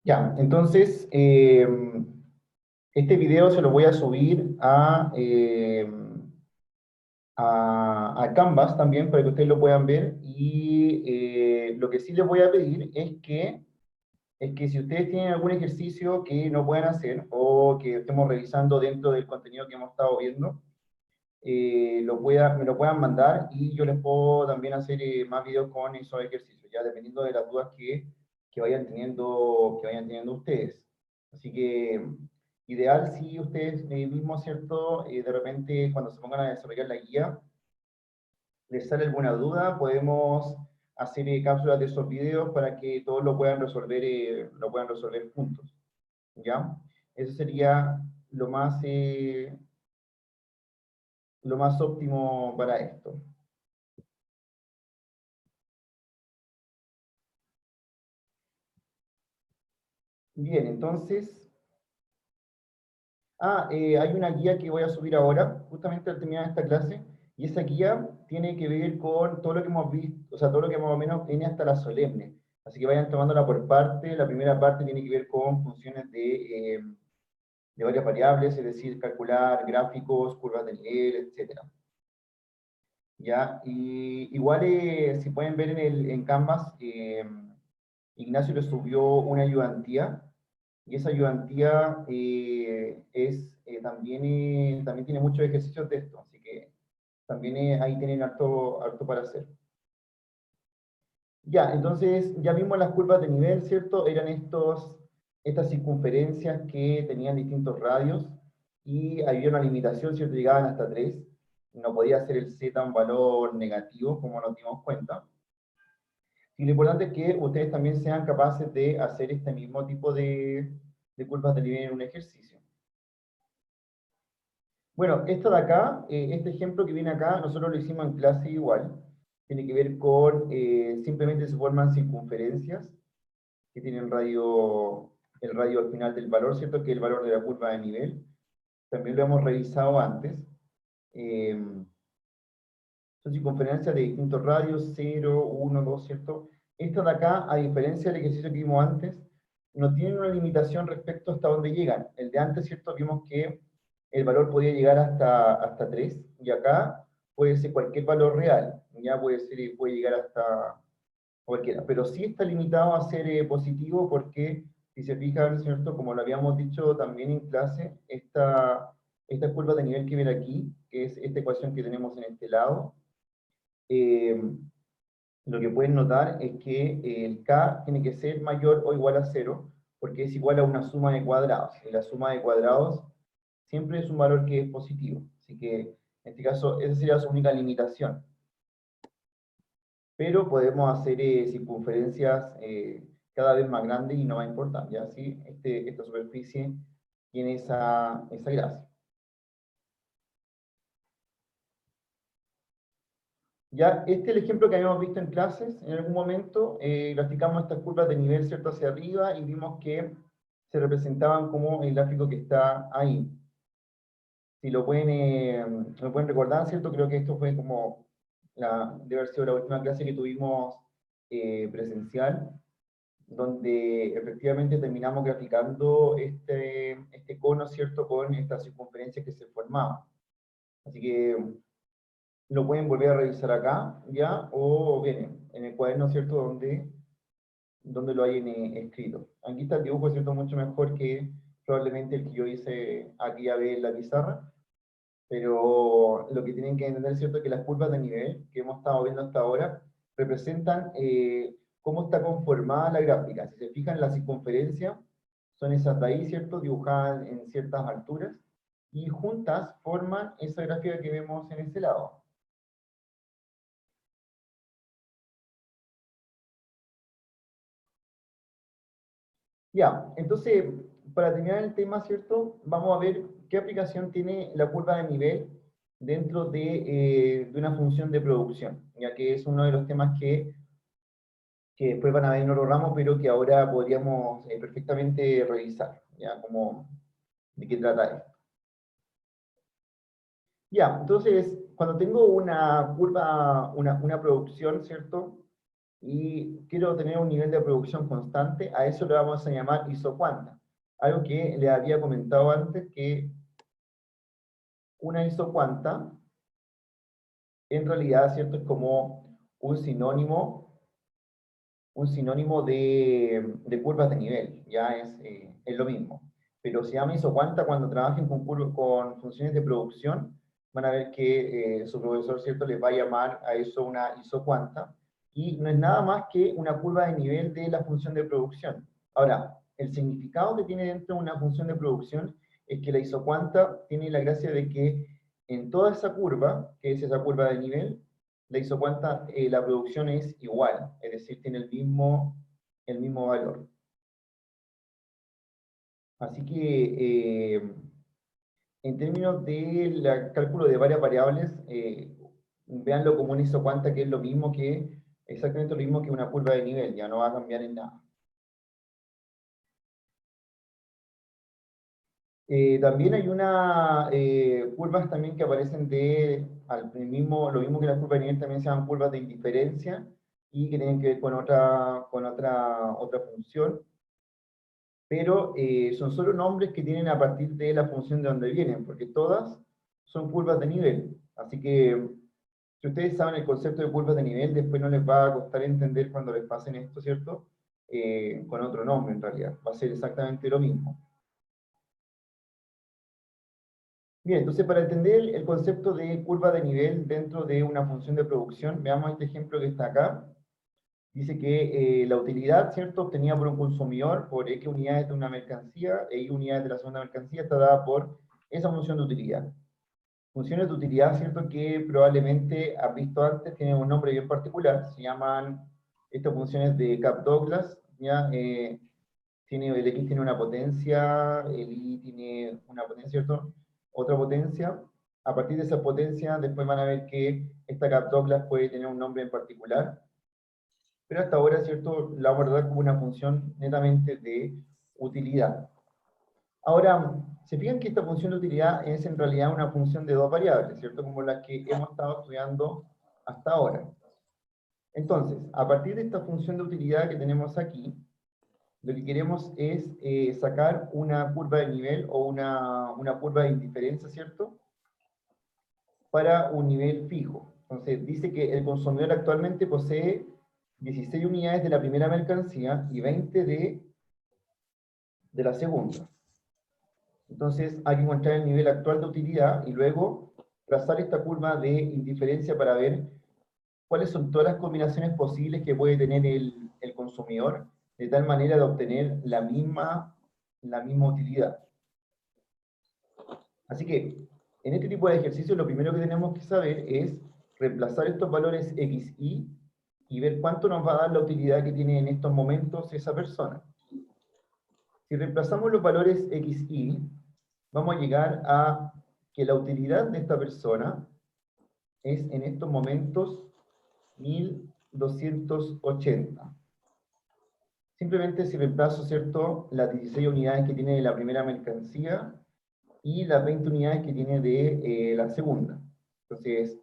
Ya, entonces, este video se lo voy a subir a Canvas también para que ustedes lo puedan ver. Y lo que sí les voy a pedir es que si ustedes tienen algún ejercicio que no puedan hacer o que estemos revisando dentro del contenido que hemos estado viendo, me lo puedan mandar y yo les puedo también hacer más videos con esos ejercicios, ya dependiendo de las dudas que vayan teniendo ustedes. Así que ideal si ustedes mismos, ¿cierto? De repente cuando se pongan a desarrollar la guía, les sale alguna duda, podemos hacer cápsulas de esos videos para que todos lo puedan resolver juntos, ¿ya? Eso sería lo más, eh, lo más óptimo para esto. Bien, entonces, hay una guía que voy a subir ahora, justamente al terminar esta clase, y esa guía tiene que ver con todo lo que hemos visto, o sea, todo lo que más o menos viene hasta la solemne. Así que vayan tomándola por parte. La primera parte tiene que ver con funciones de varias variables, es decir, calcular gráficos, curvas de nivel, etcétera. ¿Ya? Y igual, si pueden ver en Canvas, Ignacio le subió una ayudantía, y esa ayudantía también tiene muchos ejercicios de esto, así que también ahí tienen harto para hacer. Ya, entonces ya vimos las curvas de nivel, ¿cierto? Eran estas circunferencias que tenían distintos radios y había una limitación, ¿cierto? Llegaban hasta 3. No podía ser el z un valor negativo, como nos dimos cuenta. Y lo importante es que ustedes también sean capaces de hacer este mismo tipo de curvas de nivel en un ejercicio. Bueno, esto de acá, este ejemplo que viene acá, nosotros lo hicimos en clase igual. Tiene que ver con, simplemente se forman circunferencias que tienen el radio al final del valor, ¿cierto? Que es el valor de la curva de nivel. También lo hemos revisado antes. Eh, Son circunferencias de distintos radios, 0, 1, 2, ¿cierto? Esta de acá, a diferencia del ejercicio que vimos antes, no tienen una limitación respecto hasta dónde llegan. El de antes, ¿cierto? Vimos que el valor podía llegar hasta 3, y acá puede ser cualquier valor real, ya puede llegar hasta cualquiera, pero sí está limitado a ser positivo porque, si se fijan, ¿cierto? Como lo habíamos dicho también en clase, esta curva de nivel que ven aquí, que es esta ecuación que tenemos en este lado, eh, lo que pueden notar es que el k tiene que ser mayor o igual a 0, porque es igual a una suma de cuadrados, y la suma de cuadrados siempre es un valor que es positivo, así que en este caso esa sería su única limitación. Pero podemos hacer circunferencias cada vez más grandes y no va a importar, ¿ya? ¿Sí? Esta superficie tiene esa gracia. Ya, este es el ejemplo que habíamos visto en clases. En algún momento graficamos estas curvas de nivel, ¿cierto?, hacia arriba, y vimos que se representaban como el gráfico que está ahí. Si lo pueden recordar, ¿cierto? Creo que esto fue como debe haber sido la última clase que tuvimos presencial, donde efectivamente terminamos graficando este cono, ¿cierto?, con esta circunferencia que se formaba. Así que lo pueden volver a revisar acá, ¿ya? O bien, en el cuaderno, ¿cierto?, donde lo hayan escrito. Aquí está el dibujo, ¿cierto?, mucho mejor que probablemente el que yo hice aquí a ver en la pizarra, pero lo que tienen que entender, ¿cierto?, es que las curvas de nivel que hemos estado viendo hasta ahora representan cómo está conformada la gráfica. Si se fijan, la circunferencia son esas de ahí, ¿cierto?, dibujadas en ciertas alturas, y juntas forman esa gráfica que vemos en ese lado. Ya, entonces, para terminar el tema, ¿cierto? Vamos a ver qué aplicación tiene la curva de nivel dentro de una función de producción, ya que es uno de los temas que después van a ver en otro ramo, pero que ahora podríamos perfectamente revisar, ya, como de qué trata esto. Ya, entonces, cuando tengo una curva, una producción, ¿cierto? y quiero tener un nivel de producción constante, a eso le vamos a llamar isocuanta. Algo que le había comentado antes, que una isocuanta, en realidad, ¿cierto? Es como un sinónimo de curvas de nivel, ya es lo mismo. Pero se llama isocuanta cuando trabajen con funciones de producción, van a ver que su profesor, ¿cierto?, les va a llamar a eso una isocuanta, y no es nada más que una curva de nivel de la función de producción. Ahora, el significado que tiene dentro de una función de producción es que la isocuanta tiene la gracia de que en toda esa curva, que es esa curva de nivel, la isocuanta, la producción es igual, es decir, tiene el mismo valor. Así que, en términos del cálculo de varias variables, véanlo como una isocuanta, que es lo mismo que, exactamente lo mismo que una curva de nivel, ya no va a cambiar en nada. También hay curvas también que aparecen lo mismo que las curvas de nivel, también se llaman curvas de indiferencia, y que tienen que ver con otra función, pero son solo nombres que tienen a partir de la función de donde vienen, porque todas son curvas de nivel. Así que, si ustedes saben el concepto de curvas de nivel, después no les va a costar entender cuando les pasen esto, ¿cierto? Con otro nombre, en realidad. Va a ser exactamente lo mismo. Bien, entonces para entender el concepto de curva de nivel dentro de una función de producción, veamos este ejemplo que está acá. Dice que la utilidad, ¿cierto?, obtenida por un consumidor por X unidades de una mercancía e Y unidades de la segunda mercancía está dada por esa función de utilidad. Funciones de utilidad, ¿cierto?, que probablemente has visto antes, tienen un nombre bien particular, se llaman estas funciones de Kapp-Douglas, ¿ya? El X tiene una potencia, el Y tiene una potencia, ¿cierto?, otra potencia. A partir de esa potencia, después van a ver que esta Kapp-Douglas puede tener un nombre en particular, pero hasta ahora, ¿cierto?, la vamos a tratar como una función netamente de utilidad. Ahora, se fijan que esta función de utilidad es en realidad una función de dos variables, ¿cierto?, como las que hemos estado estudiando hasta ahora. Entonces, a partir de esta función de utilidad que tenemos aquí, lo que queremos es sacar una curva de nivel o una curva de indiferencia, ¿cierto?, para un nivel fijo. Entonces, dice que el consumidor actualmente posee 16 unidades de la primera mercancía y 20 de la segunda. Entonces, hay que encontrar el nivel actual de utilidad y luego trazar esta curva de indiferencia para ver cuáles son todas las combinaciones posibles que puede tener el consumidor, de tal manera de obtener la misma utilidad. Así que, en este tipo de ejercicios, lo primero que tenemos que saber es reemplazar estos valores x, y ver cuánto nos va a dar la utilidad que tiene en estos momentos esa persona. Si reemplazamos los valores x, vamos a llegar a que la utilidad de esta persona es en estos momentos 1280. Simplemente si reemplazo, ¿cierto?, las 16 unidades que tiene de la primera mercancía y las 20 unidades que tiene de la segunda. Entonces,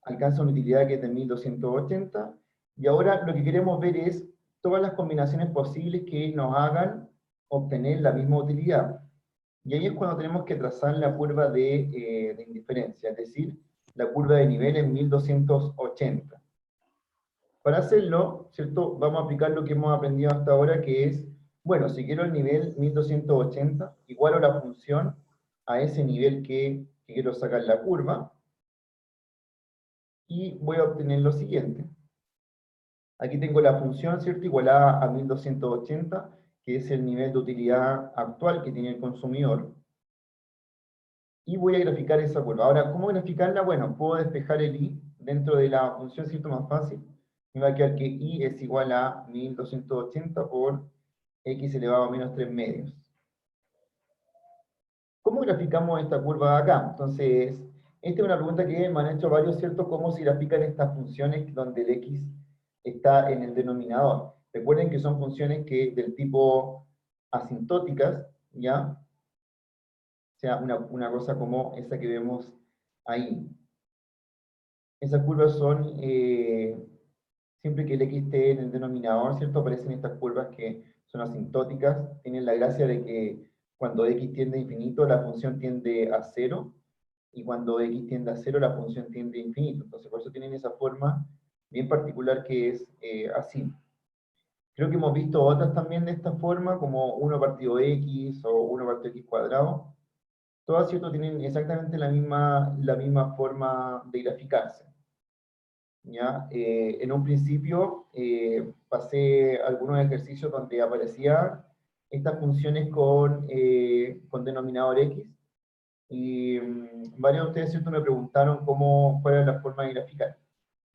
alcanza una utilidad que es de 1280, y ahora lo que queremos ver es todas las combinaciones posibles que nos hagan obtener la misma utilidad. Y ahí es cuando tenemos que trazar la curva de indiferencia, es decir, la curva de nivel en 1280. Para hacerlo, ¿cierto?, vamos a aplicar lo que hemos aprendido hasta ahora, que es, bueno, si quiero el nivel 1280, igualo la función a ese nivel que quiero sacar la curva, y voy a obtener lo siguiente. Aquí tengo la función, ¿cierto?, igualada a 1280, que es el nivel de utilidad actual que tiene el consumidor, y voy a graficar esa curva. Ahora, ¿cómo graficarla? Bueno, puedo despejar el y dentro de la función, ¿cierto?, más fácil. Me va a quedar que y es igual a 1280 por x elevado a menos 3 medios. ¿Cómo graficamos esta curva de acá? Entonces, esta es una pregunta que me han hecho varios, ¿cierto? ¿Cómo se grafican estas funciones donde el x está en el denominador? Recuerden que son funciones del tipo asintóticas, ¿ya? O sea, una cosa como esa que vemos ahí. Esas curvas son siempre que el x esté en el denominador, ¿cierto? Aparecen estas curvas que son asintóticas, tienen la gracia de que cuando x tiende a infinito, la función tiende a cero, y cuando x tiende a cero, la función tiende a infinito. Entonces, por eso tienen esa forma bien particular que es así. Creo que hemos visto otras también de esta forma, como 1 partido x o 1 partido x cuadrado. Todas, ¿cierto?, tienen exactamente la misma forma de graficarse. ¿Ya? En un principio pasé algunos ejercicios donde aparecían estas funciones con denominador x, y varios de ustedes, ¿cierto?, me preguntaron cuál era la forma de graficar.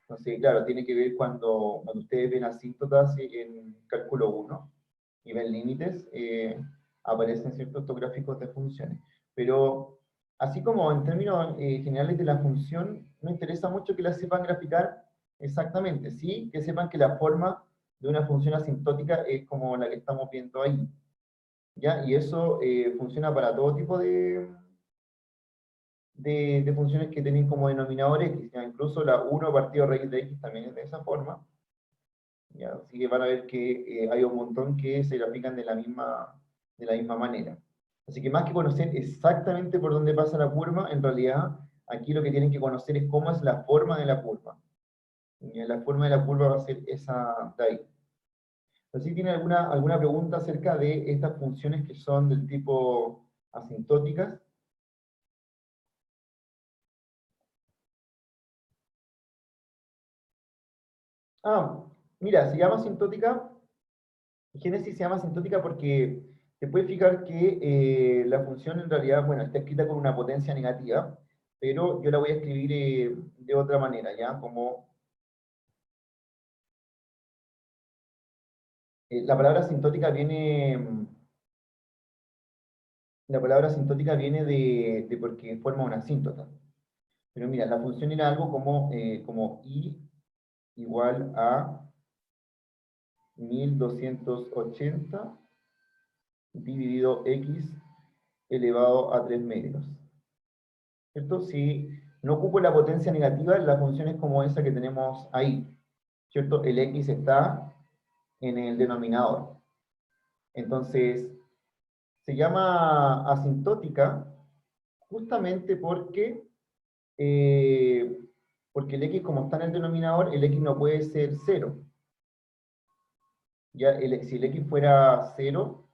Entonces, claro, tiene que ver cuando ustedes ven asíntotas en cálculo 1 y ven límites, aparecen ciertos estos gráficos de funciones. Pero, así como en términos generales de la función, no interesa mucho que la sepan graficar exactamente, sí, que sepan que la forma de una función asintótica es como la que estamos viendo ahí. ¿Ya? Y eso funciona para todo tipo de funciones que tienen como denominador x, ¿ya? Incluso la 1 partido raíz de x también es de esa forma, ¿ya? Así que van a ver que hay un montón que se grafican de la misma manera. Así que más que conocer exactamente por dónde pasa la curva, en realidad aquí lo que tienen que conocer es cómo es la forma de la curva. Y la forma de la curva va a ser esa de ahí. Así, ¿tienen alguna pregunta acerca de estas funciones que son del tipo asintóticas? Ah, mira, se llama asintótica, Génesis se llama asintótica porque te puedes fijar que la función en realidad, bueno, está escrita con una potencia negativa, pero yo la voy a escribir de otra manera, ¿ya? Como la palabra asintótica de porque forma una asíntota. Pero mira, la función era algo como i igual a 1280 dividido x elevado a 3 medios. ¿Cierto? Si no ocupo la potencia negativa, la función es como esa que tenemos ahí. ¿Cierto? El x está en el denominador. Entonces, se llama asintótica justamente porque el x, como está en el denominador, el x no puede ser 0. Ya, si el x fuera 0,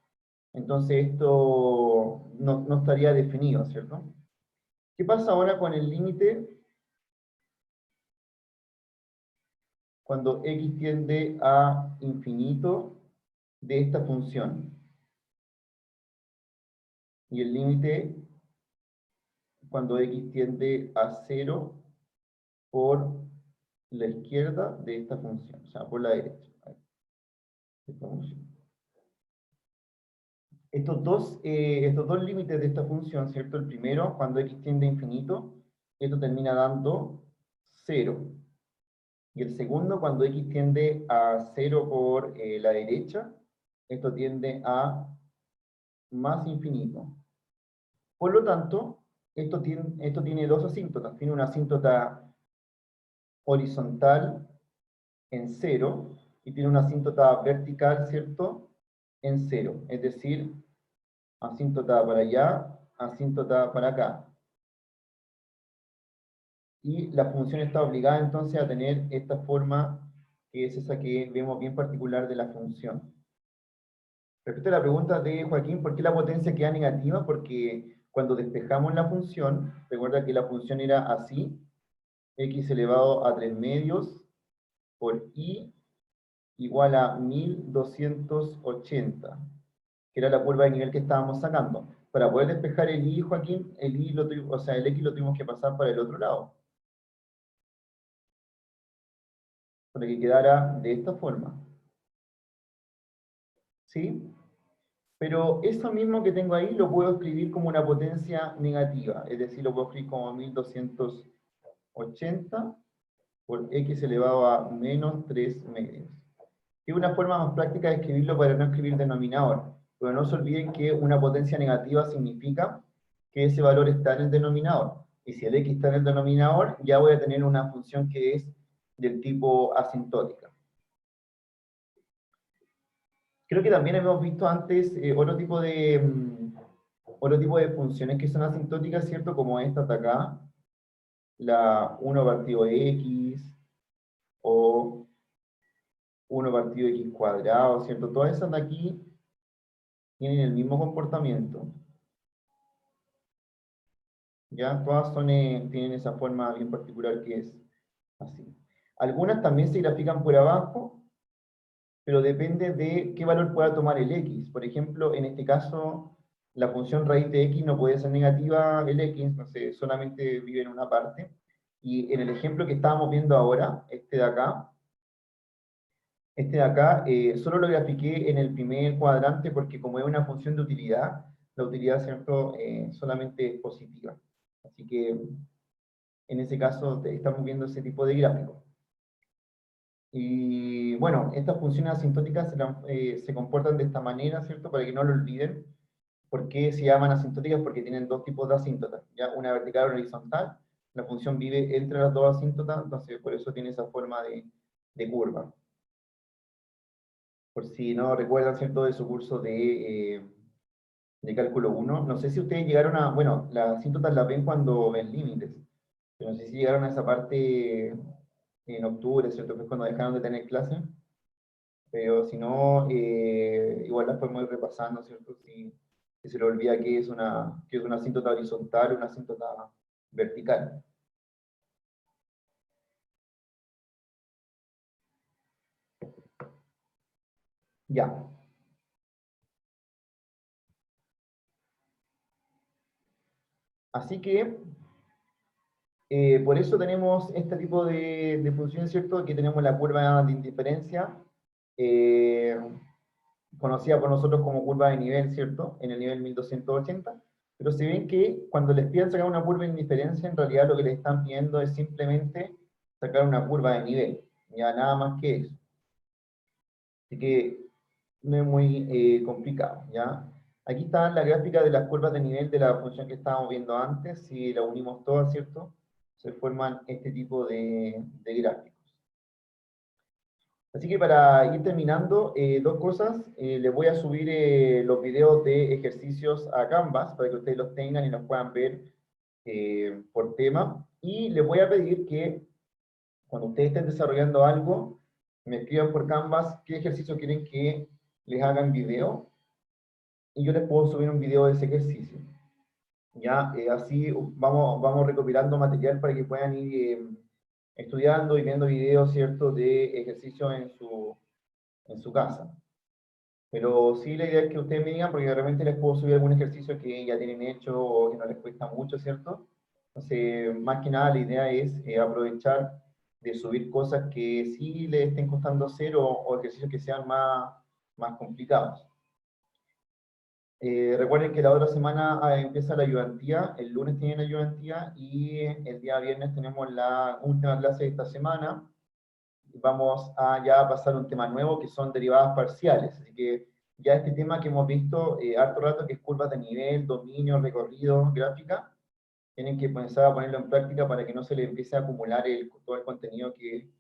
entonces esto no estaría definido, ¿cierto? ¿Qué pasa ahora con el límite cuando x tiende a infinito de esta función? Y el límite cuando x tiende a 0 por la izquierda de esta función, o sea, por la derecha. Esta función. Estos dos límites de esta función, ¿cierto? El primero, cuando x tiende a infinito, esto termina dando 0. Y el segundo, cuando x tiende a 0 por la derecha, esto tiende a más infinito. Por lo tanto, esto tiene dos asíntotas. Tiene una asíntota horizontal en 0 y tiene una asíntota vertical, ¿cierto?, en 0. Es decir, asíntota para allá, asíntota para acá. Y la función está obligada entonces a tener esta forma, que es esa que vemos bien particular de la función. Respecto a la pregunta de Joaquín, ¿por qué la potencia queda negativa? Porque cuando despejamos la función, recuerda que la función era así, x elevado a 3 medios por i igual a 1280, que era la curva de nivel que estábamos sacando. Para poder despejar el i, Joaquín, el x lo tuvimos que pasar para el otro lado, para que quedara de esta forma. ¿Sí? Pero eso mismo que tengo ahí lo puedo escribir como una potencia negativa, es decir, lo puedo escribir como 1280 por x elevado a menos 3 medios. Es una forma más práctica de escribirlo para no escribir denominador, pero no se olviden que una potencia negativa significa que ese valor está en el denominador, y si el x está en el denominador, ya voy a tener una función que es del tipo asintótica. Creo que también hemos visto antes otro tipo de funciones que son asintóticas, ¿cierto? Como esta de acá, la 1 partido x, o 1 partido x cuadrado, ¿cierto? Todas esas de aquí tienen el mismo comportamiento. ¿Ya? Todas tienen esa forma bien particular que es así. Algunas también se grafican por abajo, pero depende de qué valor pueda tomar el x. Por ejemplo, en este caso, la función raíz de x no puede ser negativa el x, no sé, solamente vive en una parte. Y en el ejemplo que estábamos viendo ahora, solo lo grafiqué en el primer cuadrante porque como es una función de utilidad, la utilidad, ¿cierto?, solamente es positiva. Así que en ese caso estamos viendo ese tipo de gráfico. Y bueno, estas funciones asintóticas se comportan de esta manera, ¿cierto? Para que no lo olviden. ¿Por qué se llaman asintóticas? Porque tienen dos tipos de asíntotas, ¿ya? Una vertical y una horizontal. La función vive entre las dos asíntotas, entonces por eso tiene esa forma de curva. Por si no recuerdan, ¿cierto?, de su curso de cálculo 1. No sé si ustedes llegaron a, bueno, las asíntotas las ven cuando ven límites, pero no sé si llegaron a esa parte en octubre, ¿cierto? Que es cuando dejaron de tener clase. Pero si no, igual las podemos ir repasando, ¿cierto? Si se le olvida que es una asíntota horizontal o una asíntota vertical. Ya. Así que, por eso tenemos este tipo de funciones, ¿cierto? Aquí tenemos la curva de indiferencia, eh, conocida por nosotros como curva de nivel, ¿cierto? En el nivel 1280. Pero si ven que cuando les piden sacar una curva de indiferencia, en realidad lo que les están pidiendo es simplemente sacar una curva de nivel. Ya nada más que eso. Así que no es muy complicado, ¿ya? Aquí está la gráfica de las curvas de nivel de la función que estábamos viendo antes. Si la unimos todas, ¿cierto? Se forman este tipo de gráficos. Así que para ir terminando, dos cosas. Les voy a subir los videos de ejercicios a Canvas para que ustedes los tengan y los puedan ver por tema. Y les voy a pedir que cuando ustedes estén desarrollando algo, me escriban por Canvas qué ejercicio quieren que les haga en video y yo les puedo subir un video de ese ejercicio. Ya, así vamos recopilando material para que puedan ir estudiando y viendo videos, ¿cierto?, de ejercicio en su casa. Pero sí, la idea es que ustedes me digan, porque de repente les puedo subir algún ejercicio que ya tienen hecho o que no les cuesta mucho, ¿cierto? Entonces, más que nada, la idea es aprovechar de subir cosas que sí les estén costando hacer o ejercicios que sean más complicados. Recuerden que la otra semana empieza la ayudantía, el lunes tienen ayudantía y el día viernes tenemos la última clase de esta semana. Vamos a ya pasar a un tema nuevo que son derivadas parciales. Así que ya este tema que hemos visto harto rato, que es curvas de nivel, dominio, recorrido, gráfica, tienen que empezar a ponerlo en práctica para que no se les empiece a acumular todo el contenido que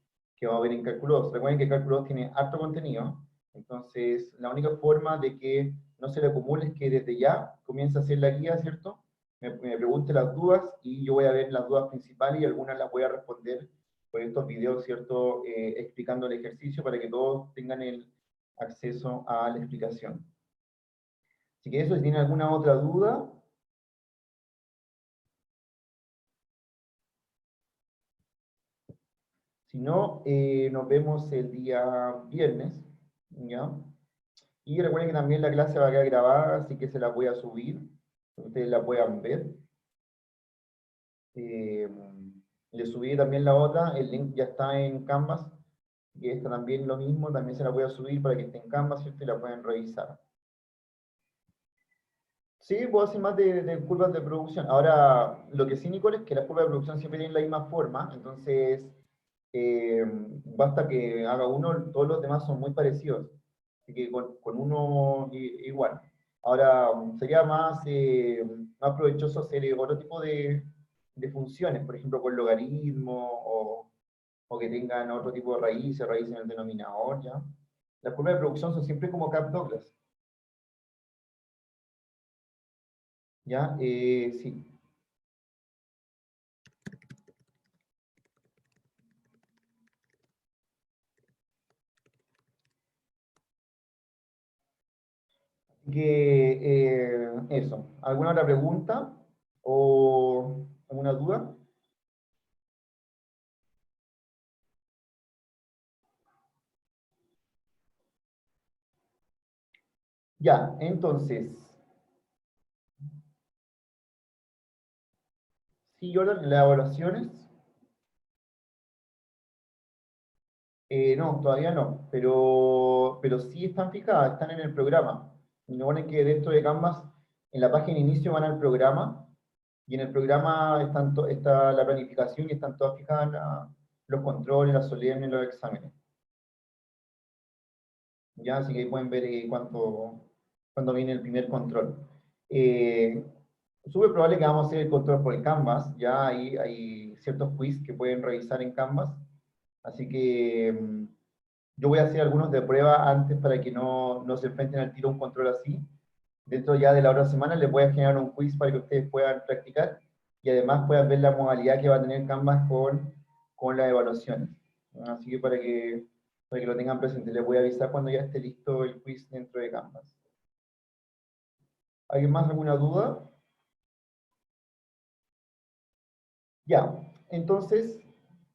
va a haber en Cálculo 2. Recuerden que Cálculo 2 tiene harto contenido, entonces la única forma de que no se le acumule es que desde ya comience a hacer la guía, ¿cierto? Me pregunte las dudas y yo voy a ver las dudas principales y algunas las voy a responder por estos videos, ¿cierto? Explicando el ejercicio para que todos tengan el acceso a la explicación. Así que eso, si tienen alguna otra duda. Si no, nos vemos el día viernes, ¿ya? Y recuerden que también la clase va a quedar grabada, así que se la voy a subir, para que ustedes la puedan ver. Eh, Les subí también la otra, el link ya está en Canvas, y esta también lo mismo, también se la voy a subir para que esté en Canvas, ¿cierto? Y la pueden revisar. Sí, puedo hacer más de curvas de producción. Ahora, lo que sí, Nicole, es que las curvas de producción siempre tienen la misma forma, entonces basta que haga uno, todos los demás son muy parecidos. Así que con uno igual. Ahora, sería más provechoso hacer otro tipo de funciones, por ejemplo, con logaritmo o que tengan otro tipo de raíces en el denominador, ¿ya? Las curvas de producción son siempre como Kappa-Douglas. ¿Ya? Sí. Eso. ¿Alguna otra pregunta? ¿O alguna duda? Ya, entonces, sí, yo las evaluaciones, no, todavía no, pero sí están fijadas, están en el programa. Y no que dentro de Canvas, en la página de inicio van al programa, y en el programa está la planificación y están todas fijadas los controles, las solemnes, los exámenes. Ya, así que ahí pueden ver cuándo viene el primer control. Eh, Súper probable que vamos a hacer el control por el Canvas, ya hay ciertos quiz que pueden revisar en Canvas, así que yo voy a hacer algunos de prueba antes para que no se enfrenten al tiro a un control así. Dentro ya de la otra semana les voy a generar un quiz para que ustedes puedan practicar y además puedan ver la modalidad que va a tener Canvas con las evaluaciones. Así que para que lo tengan presente, les voy a avisar cuando ya esté listo el quiz dentro de Canvas. ¿Alguien más alguna duda? Ya, entonces,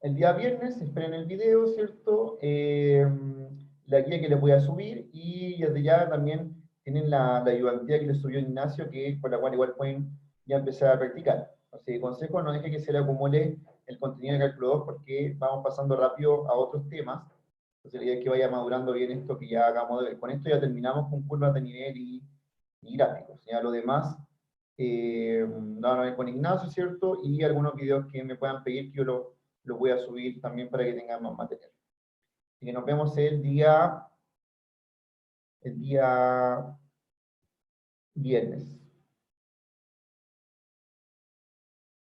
el día viernes, esperen el video, ¿cierto? La guía que les voy a subir y desde ya también tienen la ayudantía que les subió Ignacio, por la cual igual pueden ya empezar a practicar. Así que consejo, no deje que se le acumule el contenido del cálculo 2 porque vamos pasando rápido a otros temas. Entonces la idea es que vaya madurando bien esto que ya acabamos de ver. Con esto ya terminamos con curvas de nivel y gráficos. Ya lo demás van a ver con Ignacio, ¿cierto? Y algunos videos que me puedan pedir que yo lo voy a subir también para que tengan más material. Así que nos vemos el día viernes.